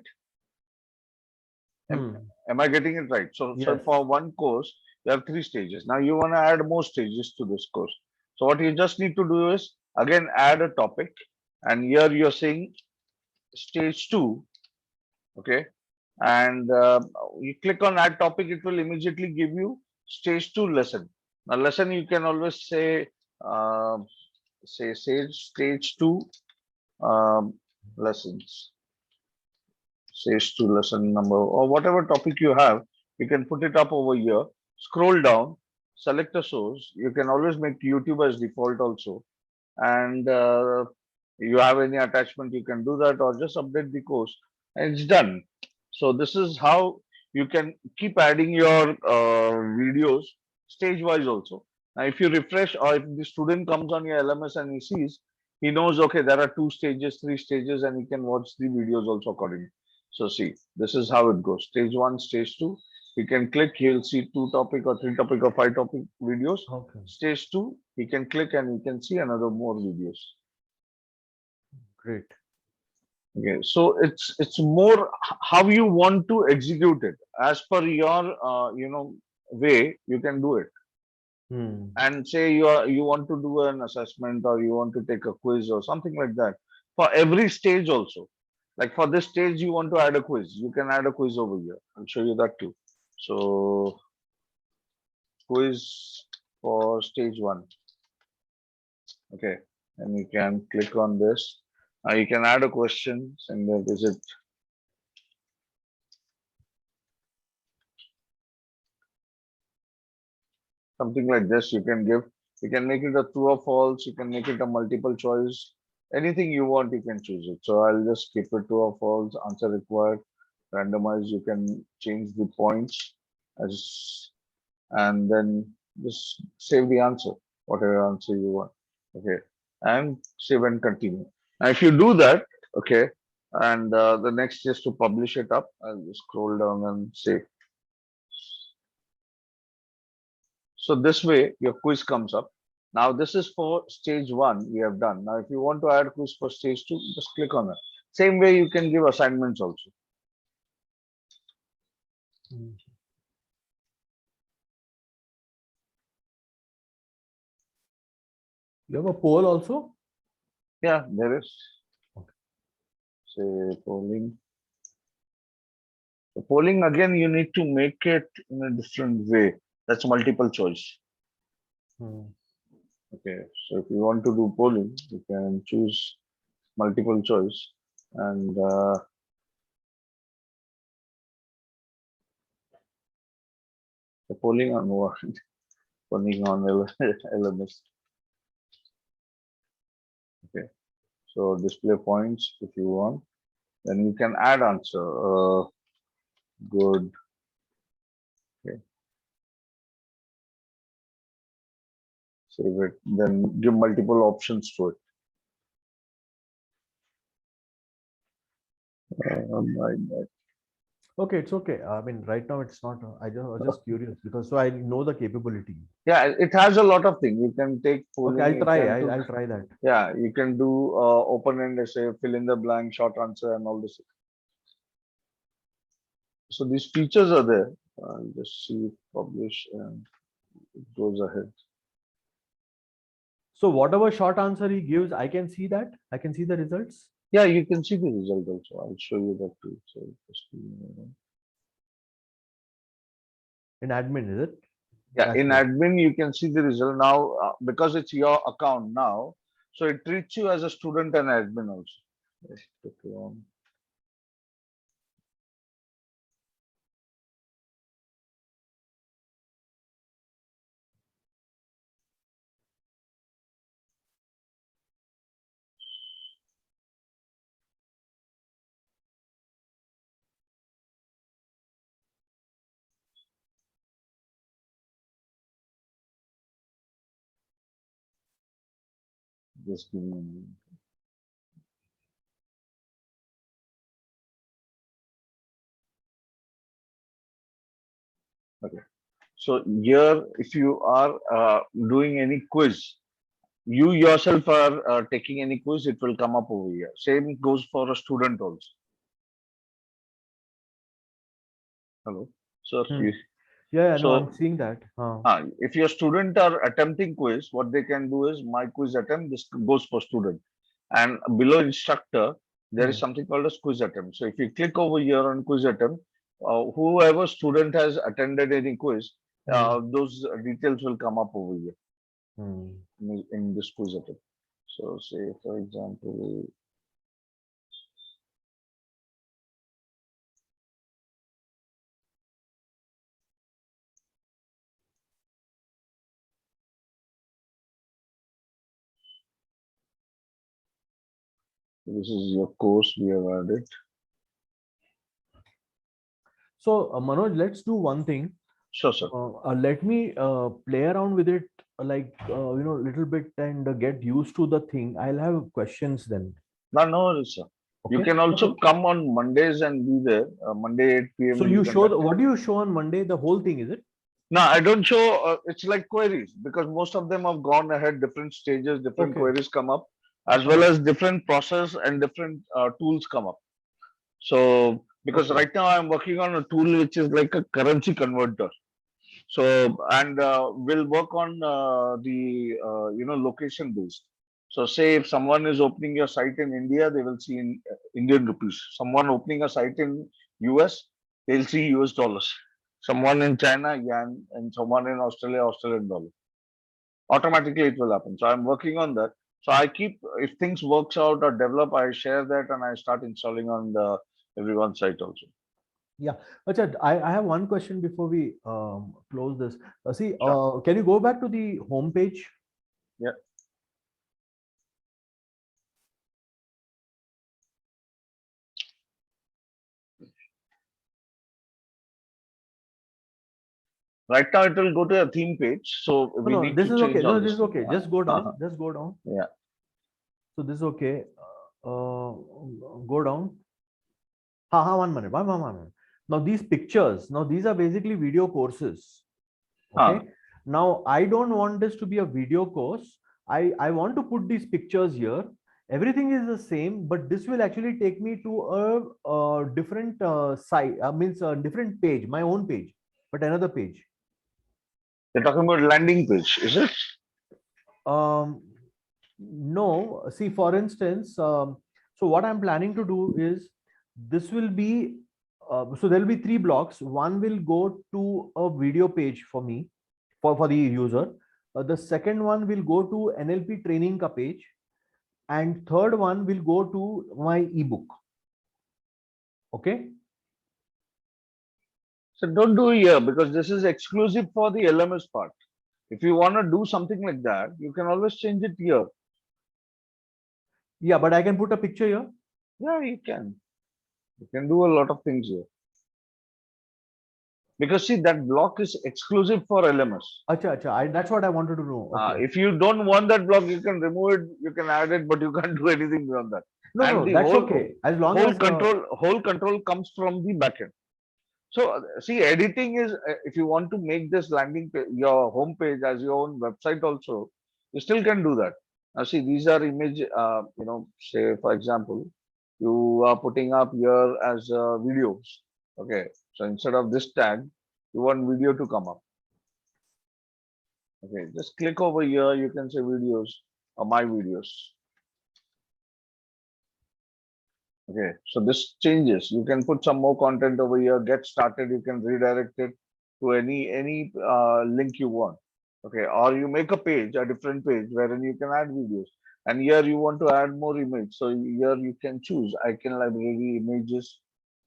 [SPEAKER 2] Hmm.
[SPEAKER 1] Am I getting it right? So
[SPEAKER 2] Yes.
[SPEAKER 1] for one course, you have 3 stages. Now you want to add more stages to this course. So what you just need to do is again add a topic, and here you're saying stage 2, okay, and you click on add topic, it will immediately give you stage 2 lesson. Now lesson you can always say stage 2 lessons, stage 2 lesson number, or whatever topic you have, you can put it up over here, scroll down, select a source. You can always make YouTube as default also, and you have any attachment, you can do that, or just update the course and it's done. So this is how you can keep adding your videos stage wise also. Now if you refresh, or if the student comes on your LMS and he sees, he knows, okay, there are 2 stages, 3 stages, and he can watch the videos also accordingly. So see, this is how it goes. Stage 1, stage 2, you can click, he'll see 2 topic or 3 topic or 5 topic videos.
[SPEAKER 2] Okay.
[SPEAKER 1] Stage 2, he can click and he can see another more videos.
[SPEAKER 2] Great.
[SPEAKER 1] Okay, so it's more how you want to execute it as per your way. You can do it.
[SPEAKER 2] Hmm.
[SPEAKER 1] And say you want to do an assessment, or you want to take a quiz or something like that. For every stage also, like for this stage you want to add a quiz, you can add a quiz over here. I'll show you that too. So quiz for stage 1. Okay, and you can click on this. You can add a question saying that is it something like this. You can make it a true or false, you can make it a multiple choice, anything you want, you can choose it. So I'll just keep it true or false, answer required, randomize. You can change the points as, and then just save the answer, whatever answer you want. Okay, and save and continue. Now if you do that, okay, and the next is to publish it up. I'll just scroll down and save. So this way your quiz comes up. Now this is for stage 1 we have done. Now if you want to add quiz for stage 2, just click on it. Same way you can give assignments also.
[SPEAKER 2] Hmm. You have a poll also?
[SPEAKER 1] Yeah, there is.
[SPEAKER 2] Okay.
[SPEAKER 1] Say polling. So polling again, you need to make it in a different way. That's multiple choice.
[SPEAKER 2] Hmm.
[SPEAKER 1] Okay, so if you want to do polling, you can choose multiple choice, and the polling on what? Polling on LMS. Okay, so display points if you want. Then you can add answer. Good. Okay. Save it. Then give multiple options to it. My God.
[SPEAKER 2] Okay, it's okay. I mean, right now it's not. I was just curious because so I know the capability.
[SPEAKER 1] Yeah, it has a lot of things. You can take
[SPEAKER 2] Okay,
[SPEAKER 1] polling,
[SPEAKER 2] I'll
[SPEAKER 1] you
[SPEAKER 2] try.
[SPEAKER 1] can do,
[SPEAKER 2] I'll try that.
[SPEAKER 1] yeah, you can do open-ended essay, fill in the blank, short answer, and all this. So these features are there. I'll just see it publish and it goes ahead.
[SPEAKER 2] So whatever short answer he gives, I can see that. I can see the results.
[SPEAKER 1] Yeah, you can see the result also. I'll show you that too. So just give me a moment.
[SPEAKER 2] In admin, is it?
[SPEAKER 1] Yeah, in
[SPEAKER 2] Dashboard.
[SPEAKER 1] admin, you can see the result now because it's your account now. So it treats you as a student and admin also. Yes, okay, just give me a moment. Okay. So here, if you are doing any quiz, you yourself are taking any quiz, it will come up over here. Same goes for a student also. Hello. So,
[SPEAKER 2] Hmm. Yeah, no, I'm
[SPEAKER 1] so
[SPEAKER 2] seeing that.
[SPEAKER 1] if your student are attempting quiz, what they can do is my quiz attempt. This goes for student, and below instructor there is
[SPEAKER 2] Hmm.
[SPEAKER 1] something called as quiz attempt. So if you click over here on quiz attempt, whoever student has attended any quiz,
[SPEAKER 2] Hmm.
[SPEAKER 1] those details will come up over here
[SPEAKER 2] Hmm.
[SPEAKER 1] in this quiz attempt. So say for example, this is your course we have added.
[SPEAKER 2] So Manoj, let's do one thing.
[SPEAKER 1] Sure, sir.
[SPEAKER 2] Let me play around with it, like little bit, and get used to the thing. I'll have questions then.
[SPEAKER 1] No, no worries, sir. You
[SPEAKER 2] Okay.
[SPEAKER 1] can also come on Mondays and be there. Monday 8
[SPEAKER 2] So
[SPEAKER 1] p.m. you
[SPEAKER 2] you
[SPEAKER 1] can
[SPEAKER 2] show
[SPEAKER 1] attend.
[SPEAKER 2] what do you show on Monday? The whole thing, is it?
[SPEAKER 1] No, I don't show. It's like queries because most of them have gone ahead, different stages, different
[SPEAKER 2] Okay.
[SPEAKER 1] queries come up, as well as different process and different tools come up. So, because
[SPEAKER 2] Okay.
[SPEAKER 1] right now I'm working on a tool which is like a currency converter. So, and we'll work on the location based. So, say if someone is opening your site in India, they will see in Indian rupees. Someone opening a site in US, they'll see US dollars. Someone in China, yen, and someone in Australia, Australian dollar. Automatically, it will happen. So, I'm working on that. So, I keep if things works out or develop, I share that and I start installing on the everyone's site also.
[SPEAKER 2] Yeah. Acha, I have one question before we close this. See,
[SPEAKER 1] Sure.
[SPEAKER 2] can you go back to the home page?
[SPEAKER 1] Yeah. Right now, it will go to a theme page. So
[SPEAKER 2] No,
[SPEAKER 1] we
[SPEAKER 2] no,
[SPEAKER 1] need
[SPEAKER 2] this
[SPEAKER 1] to
[SPEAKER 2] is okay.
[SPEAKER 1] change
[SPEAKER 2] No,
[SPEAKER 1] all
[SPEAKER 2] this
[SPEAKER 1] this
[SPEAKER 2] is
[SPEAKER 1] thing.
[SPEAKER 2] okay. Just go
[SPEAKER 1] Uh-huh.
[SPEAKER 2] down. Just go down.
[SPEAKER 1] Yeah.
[SPEAKER 2] So this is okay. Uh, go down. Ha, 1 minute. One minute. Now these pictures. Now these are basically video courses. Okay. Now I don't want this to be a video course. I want to put these pictures here. Everything is the same, but this will actually take me to a different site. Means a different page, my own page, but another page.
[SPEAKER 1] You're talking about landing page, is it?
[SPEAKER 2] Um, no, see, for instance, so what I'm planning to do is this will be so there will be 3 blocks. One will go to a video page for me for the user. The second one will go to NLP training ka page, and third one will go to my ebook. Okay.
[SPEAKER 1] So don't do here because this is exclusive for the LMS part. If you want to do something like that, you can always change it here.
[SPEAKER 2] Yeah, but I can put a picture here.
[SPEAKER 1] Yeah, you can. You can do a lot of things here. Because see, that block is exclusive for LMS.
[SPEAKER 2] Acha, acha. That's what I wanted to know. Okay.
[SPEAKER 1] If you don't want that block, you can remove it, you can add it, but you can't do anything beyond that.
[SPEAKER 2] No,
[SPEAKER 1] And
[SPEAKER 2] no,
[SPEAKER 1] the
[SPEAKER 2] that's
[SPEAKER 1] whole
[SPEAKER 2] okay. As long
[SPEAKER 1] whole
[SPEAKER 2] as
[SPEAKER 1] control comes from the backend. So see, editing is if you want to make this landing page, your home page as your own website also, you still can do that. Now see, these are image. Say for example, you are putting up here as videos. Okay, so instead of this tag, you want video to come up. Okay, just click over here. You can say videos or my videos. Okay, so this changes. You can put some more content over here, get started. You can redirect it to any link you want. Okay, or you make a page, a different page wherein you can add videos. And here you want to add more image. So here you can choose icon library, images,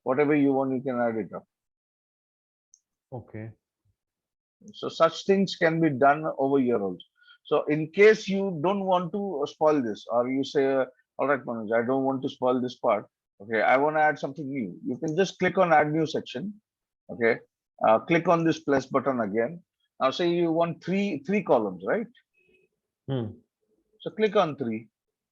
[SPEAKER 1] whatever you want, you can add it up.
[SPEAKER 2] okay.
[SPEAKER 1] So such things can be done over here also. So in case you don't want to spoil this, or you say, all right, Manoj, I don't want to spoil this part. Okay, I want to add something new. You can just click on add new section. Okay, click on this plus button again. Now say you want three columns, right?
[SPEAKER 2] Hmm.
[SPEAKER 1] So click on three.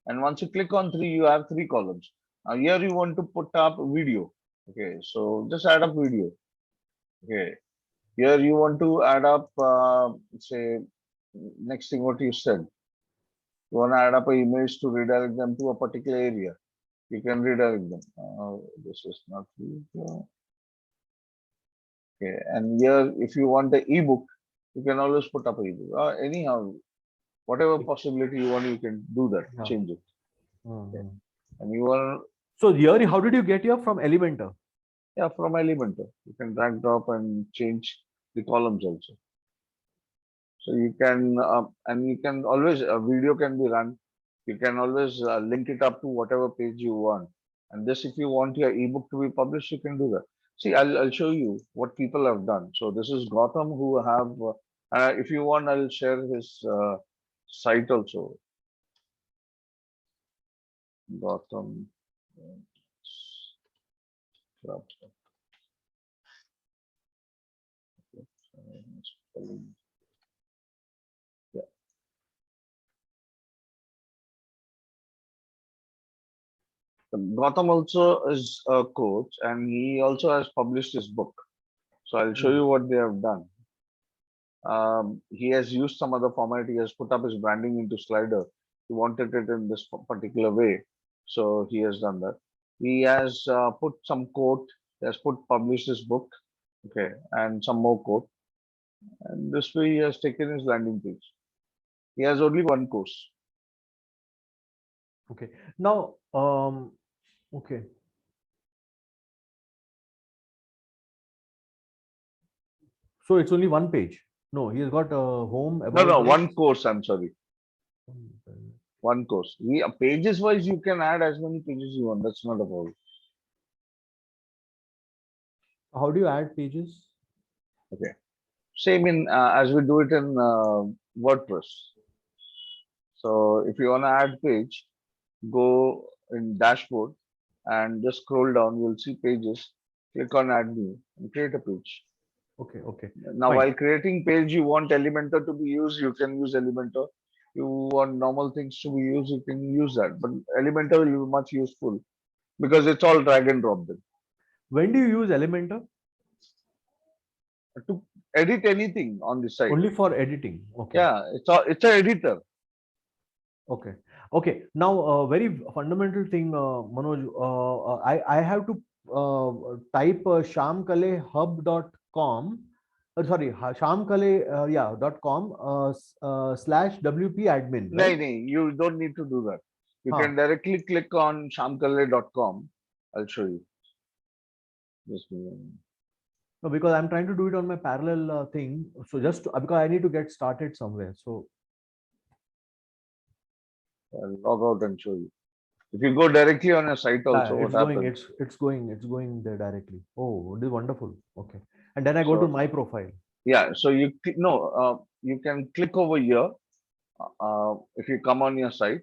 [SPEAKER 1] And once you click on three, you have three columns. Now here you want to put up video. Okay, so just add up video. Okay, here you want to add up, say, next thing what you said. You want to add up an image to redirect them to a particular area. You can redirect them. This is not video. Okay, and here if you want the ebook, you can always put up a ebook. Anyhow, whatever possibility you want, you can do that.
[SPEAKER 2] Yeah.
[SPEAKER 1] Change it.
[SPEAKER 2] Mhm.
[SPEAKER 1] And you want,
[SPEAKER 2] So here, how did you get here from Elementor?
[SPEAKER 1] yeah, from Elementor, you can drag drop and change the columns also. So you can, and you can always, a video can be run. You can always link it up to whatever page you want. And this, if you want your ebook to be published, you can do that. See, I'll show you what people have done. So this is Gotham who have, if you want, I'll share his site also. Gotham. Club. Yeah. Gotham also is a coach and he also has published his book. So I'll show you what they have done. He has used some other format. He has put up his branding into Slider. He wanted it in this particular way. So he has done that. He has put some quote. He has published his book. Okay. And some more quote. And this way he has taken his landing page. He has only one course.
[SPEAKER 2] Okay. Now, okay. So it's only one page. No, he has got a home about.
[SPEAKER 1] No, one course. I'm sorry. One course. Pages wise, you can add as many pages you want. That's not a problem.
[SPEAKER 2] How do you add pages?
[SPEAKER 1] Okay. Same in as we do it in WordPress. So if you want to add page, go in dashboard and just scroll down. You'll see pages. Click on add new and create a page.
[SPEAKER 2] Okay. Okay.
[SPEAKER 1] Now,
[SPEAKER 2] Fine.
[SPEAKER 1] while creating page, you want Elementor to be used. You can use Elementor. You want normal things to be used. You can use that. But Elementor will be much useful because it's all drag and drop then.
[SPEAKER 2] When do you use Elementor?
[SPEAKER 1] To edit anything on the site.
[SPEAKER 2] Only for editing. Okay.
[SPEAKER 1] Yeah, it's an editor.
[SPEAKER 2] Okay. Okay. Now, a very fundamental thing, Manoj, I have to type shamkalehub.com. Sorry, shamkale.com /WP admin.
[SPEAKER 1] No,
[SPEAKER 2] Right?
[SPEAKER 1] you don't need to do that. You can directly click on shamkale.com. I'll show you. Just
[SPEAKER 2] no, because I'm trying to do it on my parallel thing. So just because I need to get started somewhere. So
[SPEAKER 1] I'll log out and show you. If you go directly on a site also,
[SPEAKER 2] it's
[SPEAKER 1] what
[SPEAKER 2] going,
[SPEAKER 1] happens?
[SPEAKER 2] it's going there directly. Oh, this is wonderful. Okay. And then I go to my profile.
[SPEAKER 1] Yeah, so you you can click over here. If you come on your site,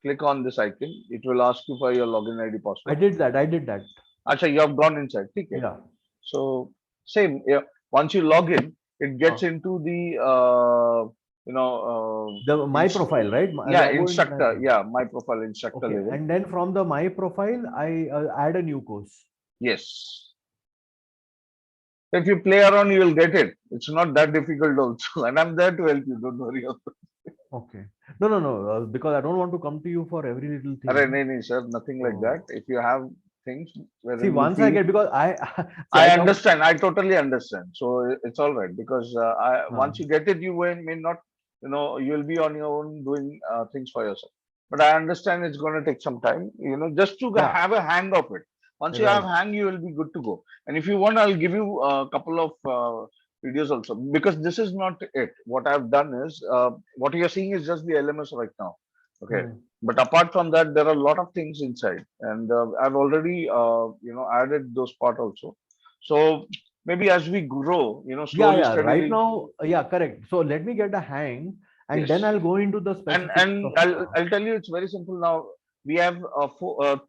[SPEAKER 1] click on this icon. It will ask you for your login ID password.
[SPEAKER 2] I did that.
[SPEAKER 1] Actually, you have gone inside. Okay.
[SPEAKER 2] Yeah.
[SPEAKER 1] So same. Yeah. Once you log in, it gets into the
[SPEAKER 2] My profile, right?
[SPEAKER 1] Yeah,
[SPEAKER 2] Log into my
[SPEAKER 1] instructor.
[SPEAKER 2] profile.
[SPEAKER 1] Yeah, my profile instructor
[SPEAKER 2] Okay,
[SPEAKER 1] level.
[SPEAKER 2] and then from the my profile, I add a new course.
[SPEAKER 1] Yes. If you play around, you will get it. It's not that difficult also. And I'm there to help you. Don't worry.
[SPEAKER 2] Okay. No. Because I don't want to come to you for every little
[SPEAKER 1] Arre,
[SPEAKER 2] thing.
[SPEAKER 1] nahi, sir, nothing like
[SPEAKER 2] So,
[SPEAKER 1] that. If you have things
[SPEAKER 2] see,
[SPEAKER 1] wherein you
[SPEAKER 2] once I
[SPEAKER 1] feel,
[SPEAKER 2] get, because I see,
[SPEAKER 1] I
[SPEAKER 2] I come.
[SPEAKER 1] understand. I totally understand. So it's all right because
[SPEAKER 2] Uh,
[SPEAKER 1] once you get it, you may not, you will be on your own doing things for yourself. But I understand it's going to take some time, just to
[SPEAKER 2] yeah,
[SPEAKER 1] have a hang of it. Once you have
[SPEAKER 2] right.
[SPEAKER 1] hang, you will be good to go. And if you want, I'll give you a couple of videos also because this is not it. What I've done is what you're seeing is just the LMS right now. Okay.
[SPEAKER 2] Hmm.
[SPEAKER 1] But apart from that, there are a lot of things inside, and I've already, added those part also. So maybe as we grow,
[SPEAKER 2] Yeah,
[SPEAKER 1] slowly,
[SPEAKER 2] yeah. Right
[SPEAKER 1] steadily,
[SPEAKER 2] now, yeah, correct. So let me get a hang, and then
[SPEAKER 1] yes.
[SPEAKER 2] I'll go into the
[SPEAKER 1] And
[SPEAKER 2] specifics
[SPEAKER 1] and
[SPEAKER 2] of.
[SPEAKER 1] I'll tell you, it's very simple now. We have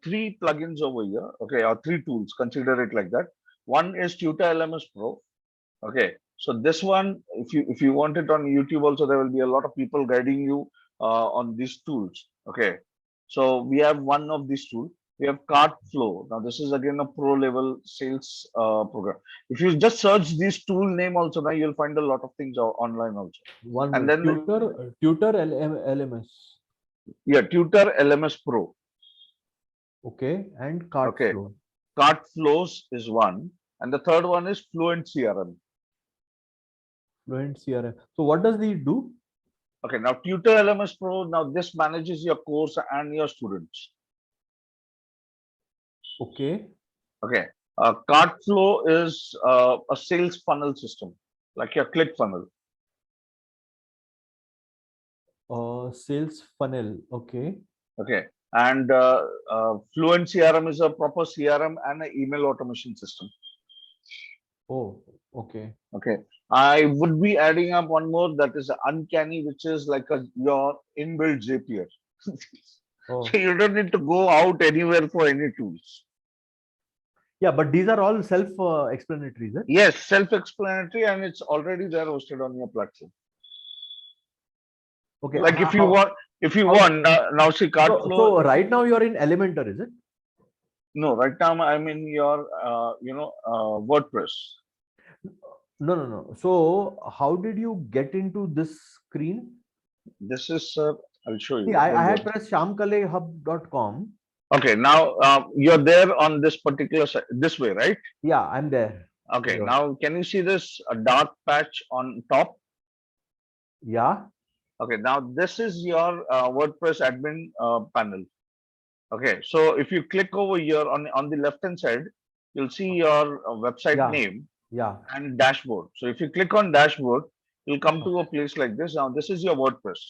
[SPEAKER 1] three plugins over here, okay, or three tools. Consider it like that. One is Tutor LMS Pro. Okay, so this one, if you want it on YouTube also, there will be a lot of people guiding you on these tools. Okay, so we have one of these tools. We have Cart Flow. Now this is again a pro level sales program. If you just search this tool name also, now you'll find a lot of things online also.
[SPEAKER 2] One
[SPEAKER 1] And
[SPEAKER 2] minute.
[SPEAKER 1] then
[SPEAKER 2] Tutor LMS.
[SPEAKER 1] yeah, Tutor LMS Pro.
[SPEAKER 2] Okay, and cart
[SPEAKER 1] Okay,
[SPEAKER 2] flow.
[SPEAKER 1] Cart Flows is one, and the third one is Fluent CRM.
[SPEAKER 2] Fluent CRM. So what does the do?
[SPEAKER 1] Okay, now Tutor LMS Pro. Now this manages your course and your students.
[SPEAKER 2] Okay.
[SPEAKER 1] Okay. Cartflow is a sales funnel system, like your click funnel.
[SPEAKER 2] Sales funnel. Okay.
[SPEAKER 1] Okay. And Fluent CRM is a proper CRM and an email automation system.
[SPEAKER 2] Oh, okay.
[SPEAKER 1] Okay. I would be adding up one more that is Uncanny, which is like your inbuilt Zapier.
[SPEAKER 2] Oh,
[SPEAKER 1] So you don't need to go out anywhere for any tools.
[SPEAKER 2] yeah, but these are all self-explanatory, is it?
[SPEAKER 1] Yes, self-explanatory, and it's already there hosted on your platform.
[SPEAKER 2] Okay.
[SPEAKER 1] Like if you
[SPEAKER 2] How,
[SPEAKER 1] want now see Cartflow.
[SPEAKER 2] so right now you're in Elementor, is it?
[SPEAKER 1] No, right now I'm in your, WordPress.
[SPEAKER 2] No. So how did you get into this screen?
[SPEAKER 1] This is, I'll show
[SPEAKER 2] See,
[SPEAKER 1] you.
[SPEAKER 2] I
[SPEAKER 1] Hold
[SPEAKER 2] had
[SPEAKER 1] on.
[SPEAKER 2] pressed shamkalehub.com.
[SPEAKER 1] Okay, now you're there on this particular side, this way, right?
[SPEAKER 2] Yeah, I'm there.
[SPEAKER 1] Okay,
[SPEAKER 2] Here.
[SPEAKER 1] now can you see this dark patch on top?
[SPEAKER 2] Yeah.
[SPEAKER 1] Okay, now this is your WordPress admin panel. Okay, so if you click over here on the left hand side, you'll see your website
[SPEAKER 2] Yeah.
[SPEAKER 1] name
[SPEAKER 2] Yeah.
[SPEAKER 1] and dashboard. So if you click on dashboard, you'll come to a place like this. Now this is your WordPress.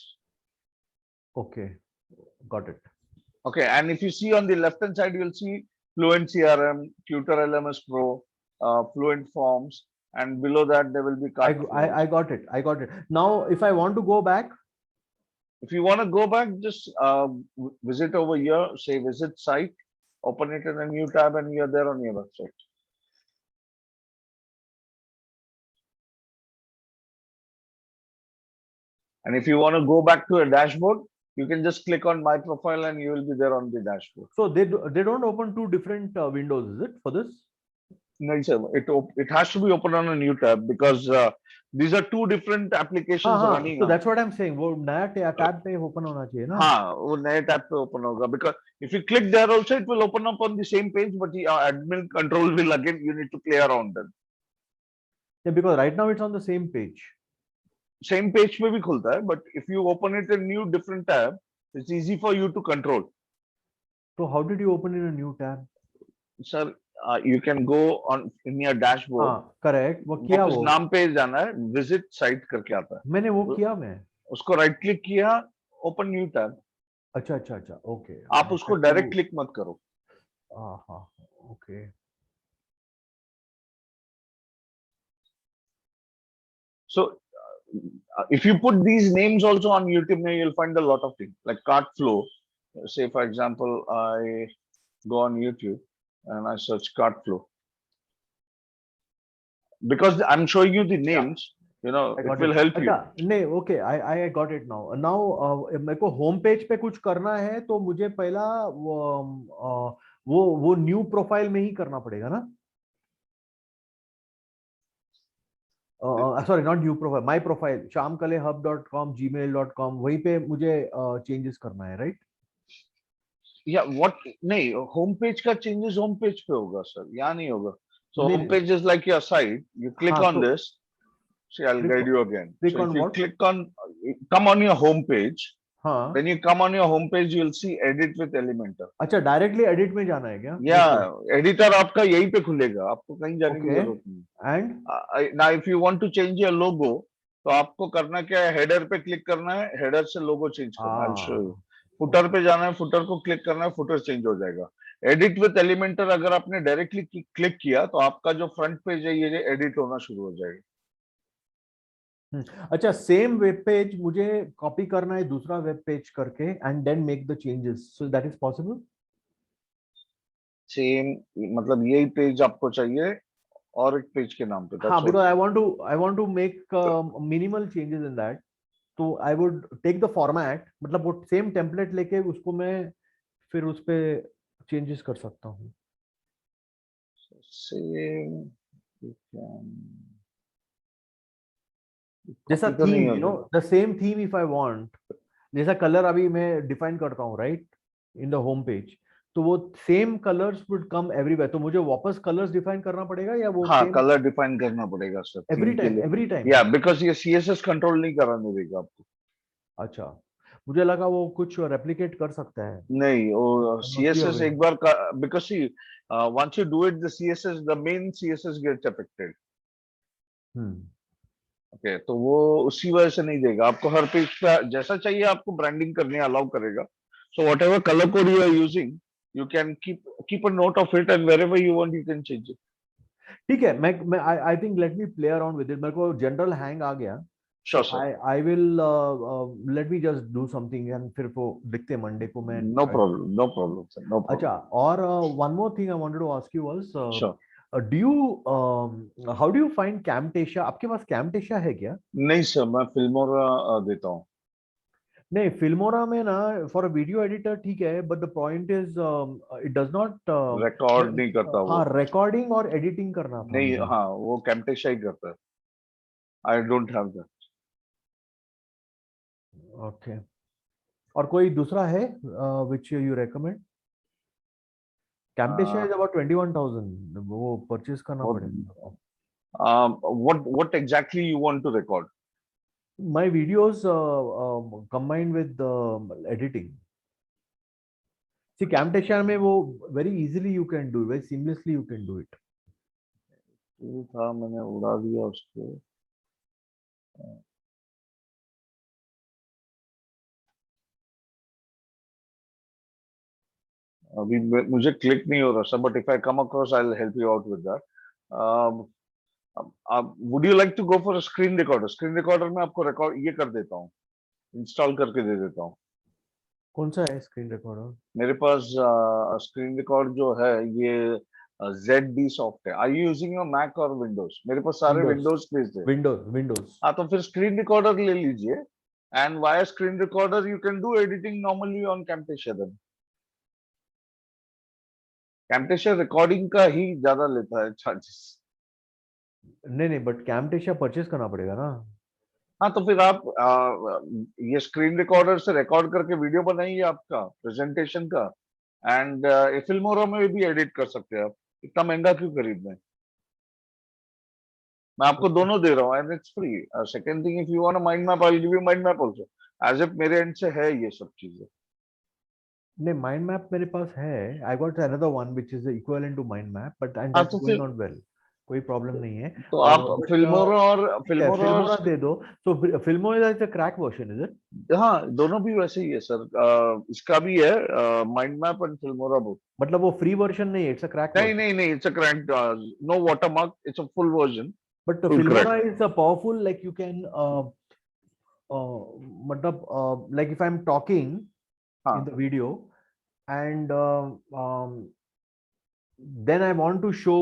[SPEAKER 2] Okay. Got it.
[SPEAKER 1] Okay, and if you see on the left hand side, you'll see Fluent CRM, Tutor LMS Pro, Fluent Forms, and below that there will be Cartflow.
[SPEAKER 2] I got it. I got it. Now, if I want to go back,
[SPEAKER 1] If you want to go back, just visit over here, say visit site, open it in a new tab, and you're there on your website. And if you want to go back to a dashboard, you can just click on my profile and you will be there on the dashboard.
[SPEAKER 2] so they don't open two different windows, is it, for this?
[SPEAKER 1] No, sir, it has to be open on a new tab because these are two different applications running
[SPEAKER 2] So
[SPEAKER 1] on.
[SPEAKER 2] that's what I'm saying. वो नया tab पे open होना चाहिए ना?
[SPEAKER 1] हाँ, वो नए tab पे open होगा because if you click there also, it will open up on the same page, but the admin control will again you need to play around them.
[SPEAKER 2] Yeah, because right now it's on the same page.
[SPEAKER 1] Same page पे भी खुलता है, but if you open it in new different tab, it's easy for you to control.
[SPEAKER 2] So how did you open in a new tab?
[SPEAKER 1] Sir, you can go on in your dashboard.
[SPEAKER 2] हाँ, correct. वो किया
[SPEAKER 1] वापस
[SPEAKER 2] वो.
[SPEAKER 1] नाम पे जाना है, visit site करके आता है.
[SPEAKER 2] मैंने वो किया मैं.
[SPEAKER 1] उसको राइट क्लिक किया, ओपन न्यू टैब.
[SPEAKER 2] अच्छा. Okay.
[SPEAKER 1] आप उसको डायरेक्ट क्लिक मत करो.
[SPEAKER 2] हाँ. Okay.
[SPEAKER 1] So if you put these names also on YouTube, you'll find a lot of things like Cartflow. Say for example, I go on YouTube and I search Cartflow. Because I'm showing you the names, you know,
[SPEAKER 2] I
[SPEAKER 1] it
[SPEAKER 2] got
[SPEAKER 1] will
[SPEAKER 2] it.
[SPEAKER 1] help you.
[SPEAKER 2] अच्छा नहीं, okay, I got it now. Now मेरे को home page पे कुछ करना है तो मुझे पहला वो न्यू प्रोफाइल में ही करना पड़ेगा ना? Sorry, not new profile, my profile shamkalehub.com gmail.com, वहीं पे मुझे चेंजेस करना है, राइट?
[SPEAKER 1] या व्हाट, नहीं, होम पेज का चेंजेस होम पेज पे होगा सर, यहाँ नहीं होगा. सो
[SPEAKER 2] नहीं
[SPEAKER 1] home page is like your site, you click
[SPEAKER 2] हाँ,
[SPEAKER 1] ऑन
[SPEAKER 2] तो
[SPEAKER 1] this. See, I'll
[SPEAKER 2] click
[SPEAKER 1] guide you again.
[SPEAKER 2] Click
[SPEAKER 1] So
[SPEAKER 2] on
[SPEAKER 1] if you
[SPEAKER 2] what?
[SPEAKER 1] click on, come on your home page.
[SPEAKER 2] हाँ,
[SPEAKER 1] When you come on your home page, you'll see edit with Elementor.
[SPEAKER 2] अच्छा, directly edit में जाना है क्या?
[SPEAKER 1] या editor आपका यहीं पे खुलेगा, आपको कहीं जाने की
[SPEAKER 2] ओके,
[SPEAKER 1] जरूरत नहीं.
[SPEAKER 2] And
[SPEAKER 1] Now if you want to change your logo, तो आपको करना क्या है, हेडर पे क्लिक करना है, हेडर से लोगो चेंज करना है. I'll show you. फुटर पे जाना है, फुटर को क्लिक करना है, फुटर चेंज हो जाएगा. एडिट विद एलिमेंटर अगर आपने डायरेक्टली क्लिक किया तो आपका जो फ्रंट पेज है ये एडिट होना शुरू हो जाएगा.
[SPEAKER 2] अच्छा, सेम वेब पेज मुझे कॉपी करना है दूसरा वेब पेज करके and then make the changes, so that is possible?
[SPEAKER 1] Same, मतलब यही पेज आपको चाहिए और एक पेज के नाम पे.
[SPEAKER 2] हाँ,
[SPEAKER 1] That's
[SPEAKER 2] because
[SPEAKER 1] what.
[SPEAKER 2] I want to make minimal changes in that, तो I would take the format, मतलब वो सेम टेम्पलेट लेके उसको मैं फिर उस पे चेंजेस कर सकता हूँ.
[SPEAKER 1] Same. You can.
[SPEAKER 2] जैसा
[SPEAKER 1] Copy तो नहीं
[SPEAKER 2] थीम,
[SPEAKER 1] हो जाएगा.
[SPEAKER 2] The same theme if I want, जैसा कलर अभी मैं डिफाइन करता हूँ, right, in the home page, तो वो same colours would come everywhere, तो मुझे वापस कलर्स डिफाइन करना पड़ेगा या वो
[SPEAKER 1] हाँ,
[SPEAKER 2] सेम
[SPEAKER 1] कलर डिफाइन करना पड़ेगा सर
[SPEAKER 2] एवरी
[SPEAKER 1] थीम के
[SPEAKER 2] टाइम,
[SPEAKER 1] लिए.
[SPEAKER 2] Every time?
[SPEAKER 1] या बिकॉज ये सीएसएस कंट्रोल नहीं कराने देगा आपको.
[SPEAKER 2] अच्छा, मुझे लगा वो कुछ रेप्लिकेट कर सकता है.
[SPEAKER 1] नहीं, वो
[SPEAKER 2] Must be a
[SPEAKER 1] CSS
[SPEAKER 2] way.
[SPEAKER 1] एक बार का, because see once you do it, the CSS, the main CSS gets affected. Okay, तो वो उसी वजह से नहीं देगा आपको. हर पेज पे जैसा चाहिए आपको ब्रांडिंग करने अलाउ करेगा. So whatever colour code you are using, you can keep a note of it, and wherever you want you can change it.
[SPEAKER 2] ठीक है, मैं I think let me play around with it. मेरे को general hang आ गया,
[SPEAKER 1] Sure,
[SPEAKER 2] तो
[SPEAKER 1] sir.
[SPEAKER 2] I will let me just do something and फिर वो दिखते हैं मंडे को मैं.
[SPEAKER 1] No problem, no problem, sir, no
[SPEAKER 2] अच्छा,
[SPEAKER 1] problem.
[SPEAKER 2] और one more thing I wanted to ask you was,
[SPEAKER 1] Sure.
[SPEAKER 2] Do you how do you find Camtasia? आपके पास कैम्टेशिया है क्या?
[SPEAKER 1] नहीं सर, मैं फिल्मोरा देता हूँ.
[SPEAKER 2] नहीं, फिल्मोरा में ना फॉर अ वीडियो एडिटर ठीक है, but the point is it does not,
[SPEAKER 1] record नहीं करता वो.
[SPEAKER 2] हाँ, रिकॉर्डिंग और एडिटिंग करना था
[SPEAKER 1] नहीं,
[SPEAKER 2] मुझे.
[SPEAKER 1] हाँ, वो कैम्टेशिया ही करता है. I don't have that.
[SPEAKER 2] Okay, और कोई दूसरा है which you recommend? Camtasia is about 21,000, वो परचेज करना पड़ेगा.
[SPEAKER 1] What exactly you want to record?
[SPEAKER 2] My videos combined with editing. See, Camtasia में वो very easily you can do, very seamlessly you can do it.
[SPEAKER 1] ये था, मैंने उड़ा दिया उसको. अभी मुझे क्लिक नहीं हो रहा sir, but if I come across I will help you out with that. Would you like to go for screen recorder? Screen recorder में आपको रिकॉर्ड ये कर देता हूँ, इंस्टॉल करके दे देता हूँ.
[SPEAKER 2] कौन सा है स्क्रीन रिकॉर्डर?
[SPEAKER 1] मेरे पास स्क्रीन रिकॉर्ड जो है ये ZD सॉफ्ट है. Are you using your Mac और विंडोज? मेरे पास सारे विंडोज बेस्ड है.
[SPEAKER 2] विंडोज.
[SPEAKER 1] हाँ, तो फिर स्क्रीन रिकॉर्डर ले लीजिए, and via screen recorder you can do editing normally on Camtasia. Then Camtasia recording का ही ज्यादा लेता है चार्जेस.
[SPEAKER 2] नहीं, बट Camtasia परचेज करना पड़ेगा ना.
[SPEAKER 1] हाँ, तो फिर आप ये स्क्रीन रिकॉर्डर से रिकॉर्ड करके वीडियो बनाइए आपका प्रेजेंटेशन का, एंड फिल्मोरा में भी एडिट कर सकते हैं आप. इतना महंगा क्यों खरीदना है? मैं आपको दोनों दे रहा हूँ, and it's free. Second thing, if you want a mind map, I will give you mind map also. As if मेरे एंड से है ये सब चीजें.
[SPEAKER 2] नहीं, माइंड मैप मेरे पास है. I got another one which is equivalent to mind map, but and
[SPEAKER 1] हाँ,
[SPEAKER 2] दैट्स
[SPEAKER 1] तो
[SPEAKER 2] गोइंग
[SPEAKER 1] फिर
[SPEAKER 2] ऑन वेल. कोई प्रॉब्लम नहीं है.
[SPEAKER 1] तो आप
[SPEAKER 2] बट ठीक है,
[SPEAKER 1] फिल्मोरा
[SPEAKER 2] फिल्मोरा
[SPEAKER 1] और
[SPEAKER 2] दे दो. तो Filmora is a crack version, is it?
[SPEAKER 1] हाँ, दोनों भी वैसे ही है सर. इसका भी है mind map and Filmora book.
[SPEAKER 2] मतलब वो फ्री वर्जन नहीं है, इट्स अ क्रैक
[SPEAKER 1] नहीं
[SPEAKER 2] वर्जन.
[SPEAKER 1] नहीं नहीं, it's a cracked, no watermark, it's a full version,
[SPEAKER 2] but
[SPEAKER 1] full
[SPEAKER 2] Filmora
[SPEAKER 1] crack.
[SPEAKER 2] Is a powerful, like you can मतलब like if I'm talking in
[SPEAKER 1] हाँ,
[SPEAKER 2] the video and then I want to show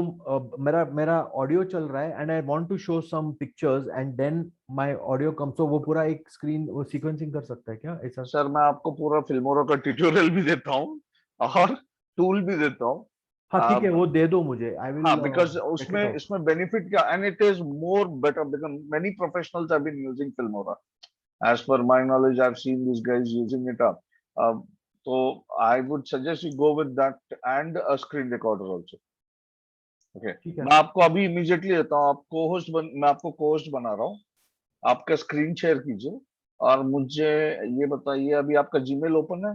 [SPEAKER 2] मेरा audio चल रहा है and I want to show some pictures and then my audio comes, so वो पूरा एक screen वो sequencing कर सकता है क्या ऐसा?
[SPEAKER 1] सर मैं आपको पूरा फिल्मोरा का ट्यूटोरियल भी देता हूँ और टूल भी देता हूँ।
[SPEAKER 2] हाँ ठीक है, वो दे दो मुझे, I
[SPEAKER 1] हाँ,
[SPEAKER 2] will
[SPEAKER 1] बिकॉज
[SPEAKER 2] check it
[SPEAKER 1] उसमें
[SPEAKER 2] out.
[SPEAKER 1] इसमें बेनिफिट क्या, and it is more better because many professionals have been using Filmora. As per my knowledge, I've seen these guys using it up. So I would suggest you go with that and a screen recorder also. Okay.
[SPEAKER 2] ठीक है.
[SPEAKER 1] मैं आपको अभी immediately देता हूँ, मैं आपको co-host बना रहा हूँ। आपका स्क्रीन शेयर कीजिए और मुझे ये बताइए, अभी आपका जीमेल ओपन है?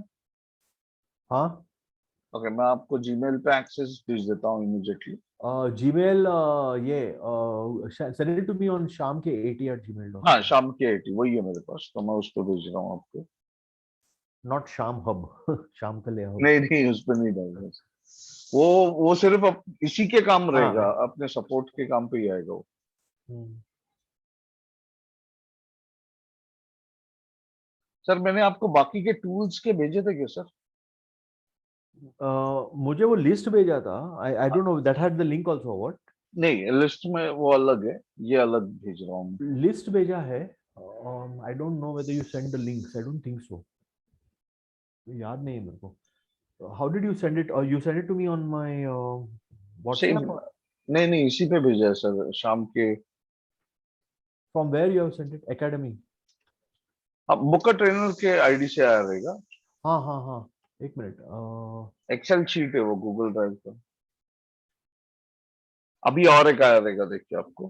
[SPEAKER 2] हाँ.
[SPEAKER 1] ओके, मैं आपको जीमेल पे एक्सेस भेज देता हूँ immediately.
[SPEAKER 2] Gmail send it to me on shamk80@gmail.com.
[SPEAKER 1] हाँ, शाम के 80 वही है मेरे पास, तो मैं उस पर भेज रहा हूँ आपको।
[SPEAKER 2] Not Sham Hub. Sham के लिए hub.
[SPEAKER 1] नहीं नहीं, उस पर नहीं डालना। वो सिर्फ इसी के काम रहेगा,
[SPEAKER 2] हाँ.
[SPEAKER 1] अपने सपोर्ट के काम पे ही आएगा वो। सर मैंने आपको बाकी के टूल्स के भेजे थे क्या सर?
[SPEAKER 2] मुझे वो लिस्ट भेजा था. I don't know that had the link also what?
[SPEAKER 1] नहीं, लिस्ट में वो अलग है, ये अलग भेज रहा हूँ।
[SPEAKER 2] लिस्ट भेजा है. I don't know whether you sent the links. I don't think so. याद नहीं है मेरे को. How did you send it? You sent it to me on my
[SPEAKER 1] same,
[SPEAKER 2] WhatsApp?
[SPEAKER 1] नहीं नहीं, इसी पे भेजा है सर, शाम के।
[SPEAKER 2] From where you have sent it? Academy.
[SPEAKER 1] अब बुका ट्रेनर के आईडी से आया रहेगा।
[SPEAKER 2] हाँ हाँ हाँ, एक मिनट.
[SPEAKER 1] एक्सेल शीट है वो गूगल ड्राइव पर। अभी और एक आया रहेगा, देखिए आपको।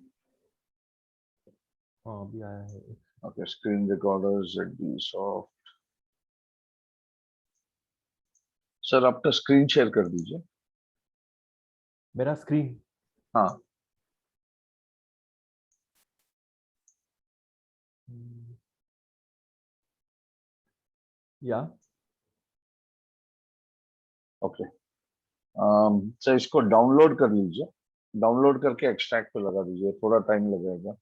[SPEAKER 2] हाँ अभी आया है.
[SPEAKER 1] Okay, screen recorders soft. Sir आपका स्क्रीन शेयर कर दीजिए।
[SPEAKER 2] मेरा स्क्रीन.
[SPEAKER 1] हाँ,
[SPEAKER 2] या
[SPEAKER 1] ओके। सर इसको डाउनलोड कर लीजिए, डाउनलोड करके एक्सट्रैक्ट पे लगा दीजिए, थोड़ा टाइम लगेगा।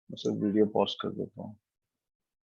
[SPEAKER 1] मैं सर वीडियो पॉज कर देता हूँ।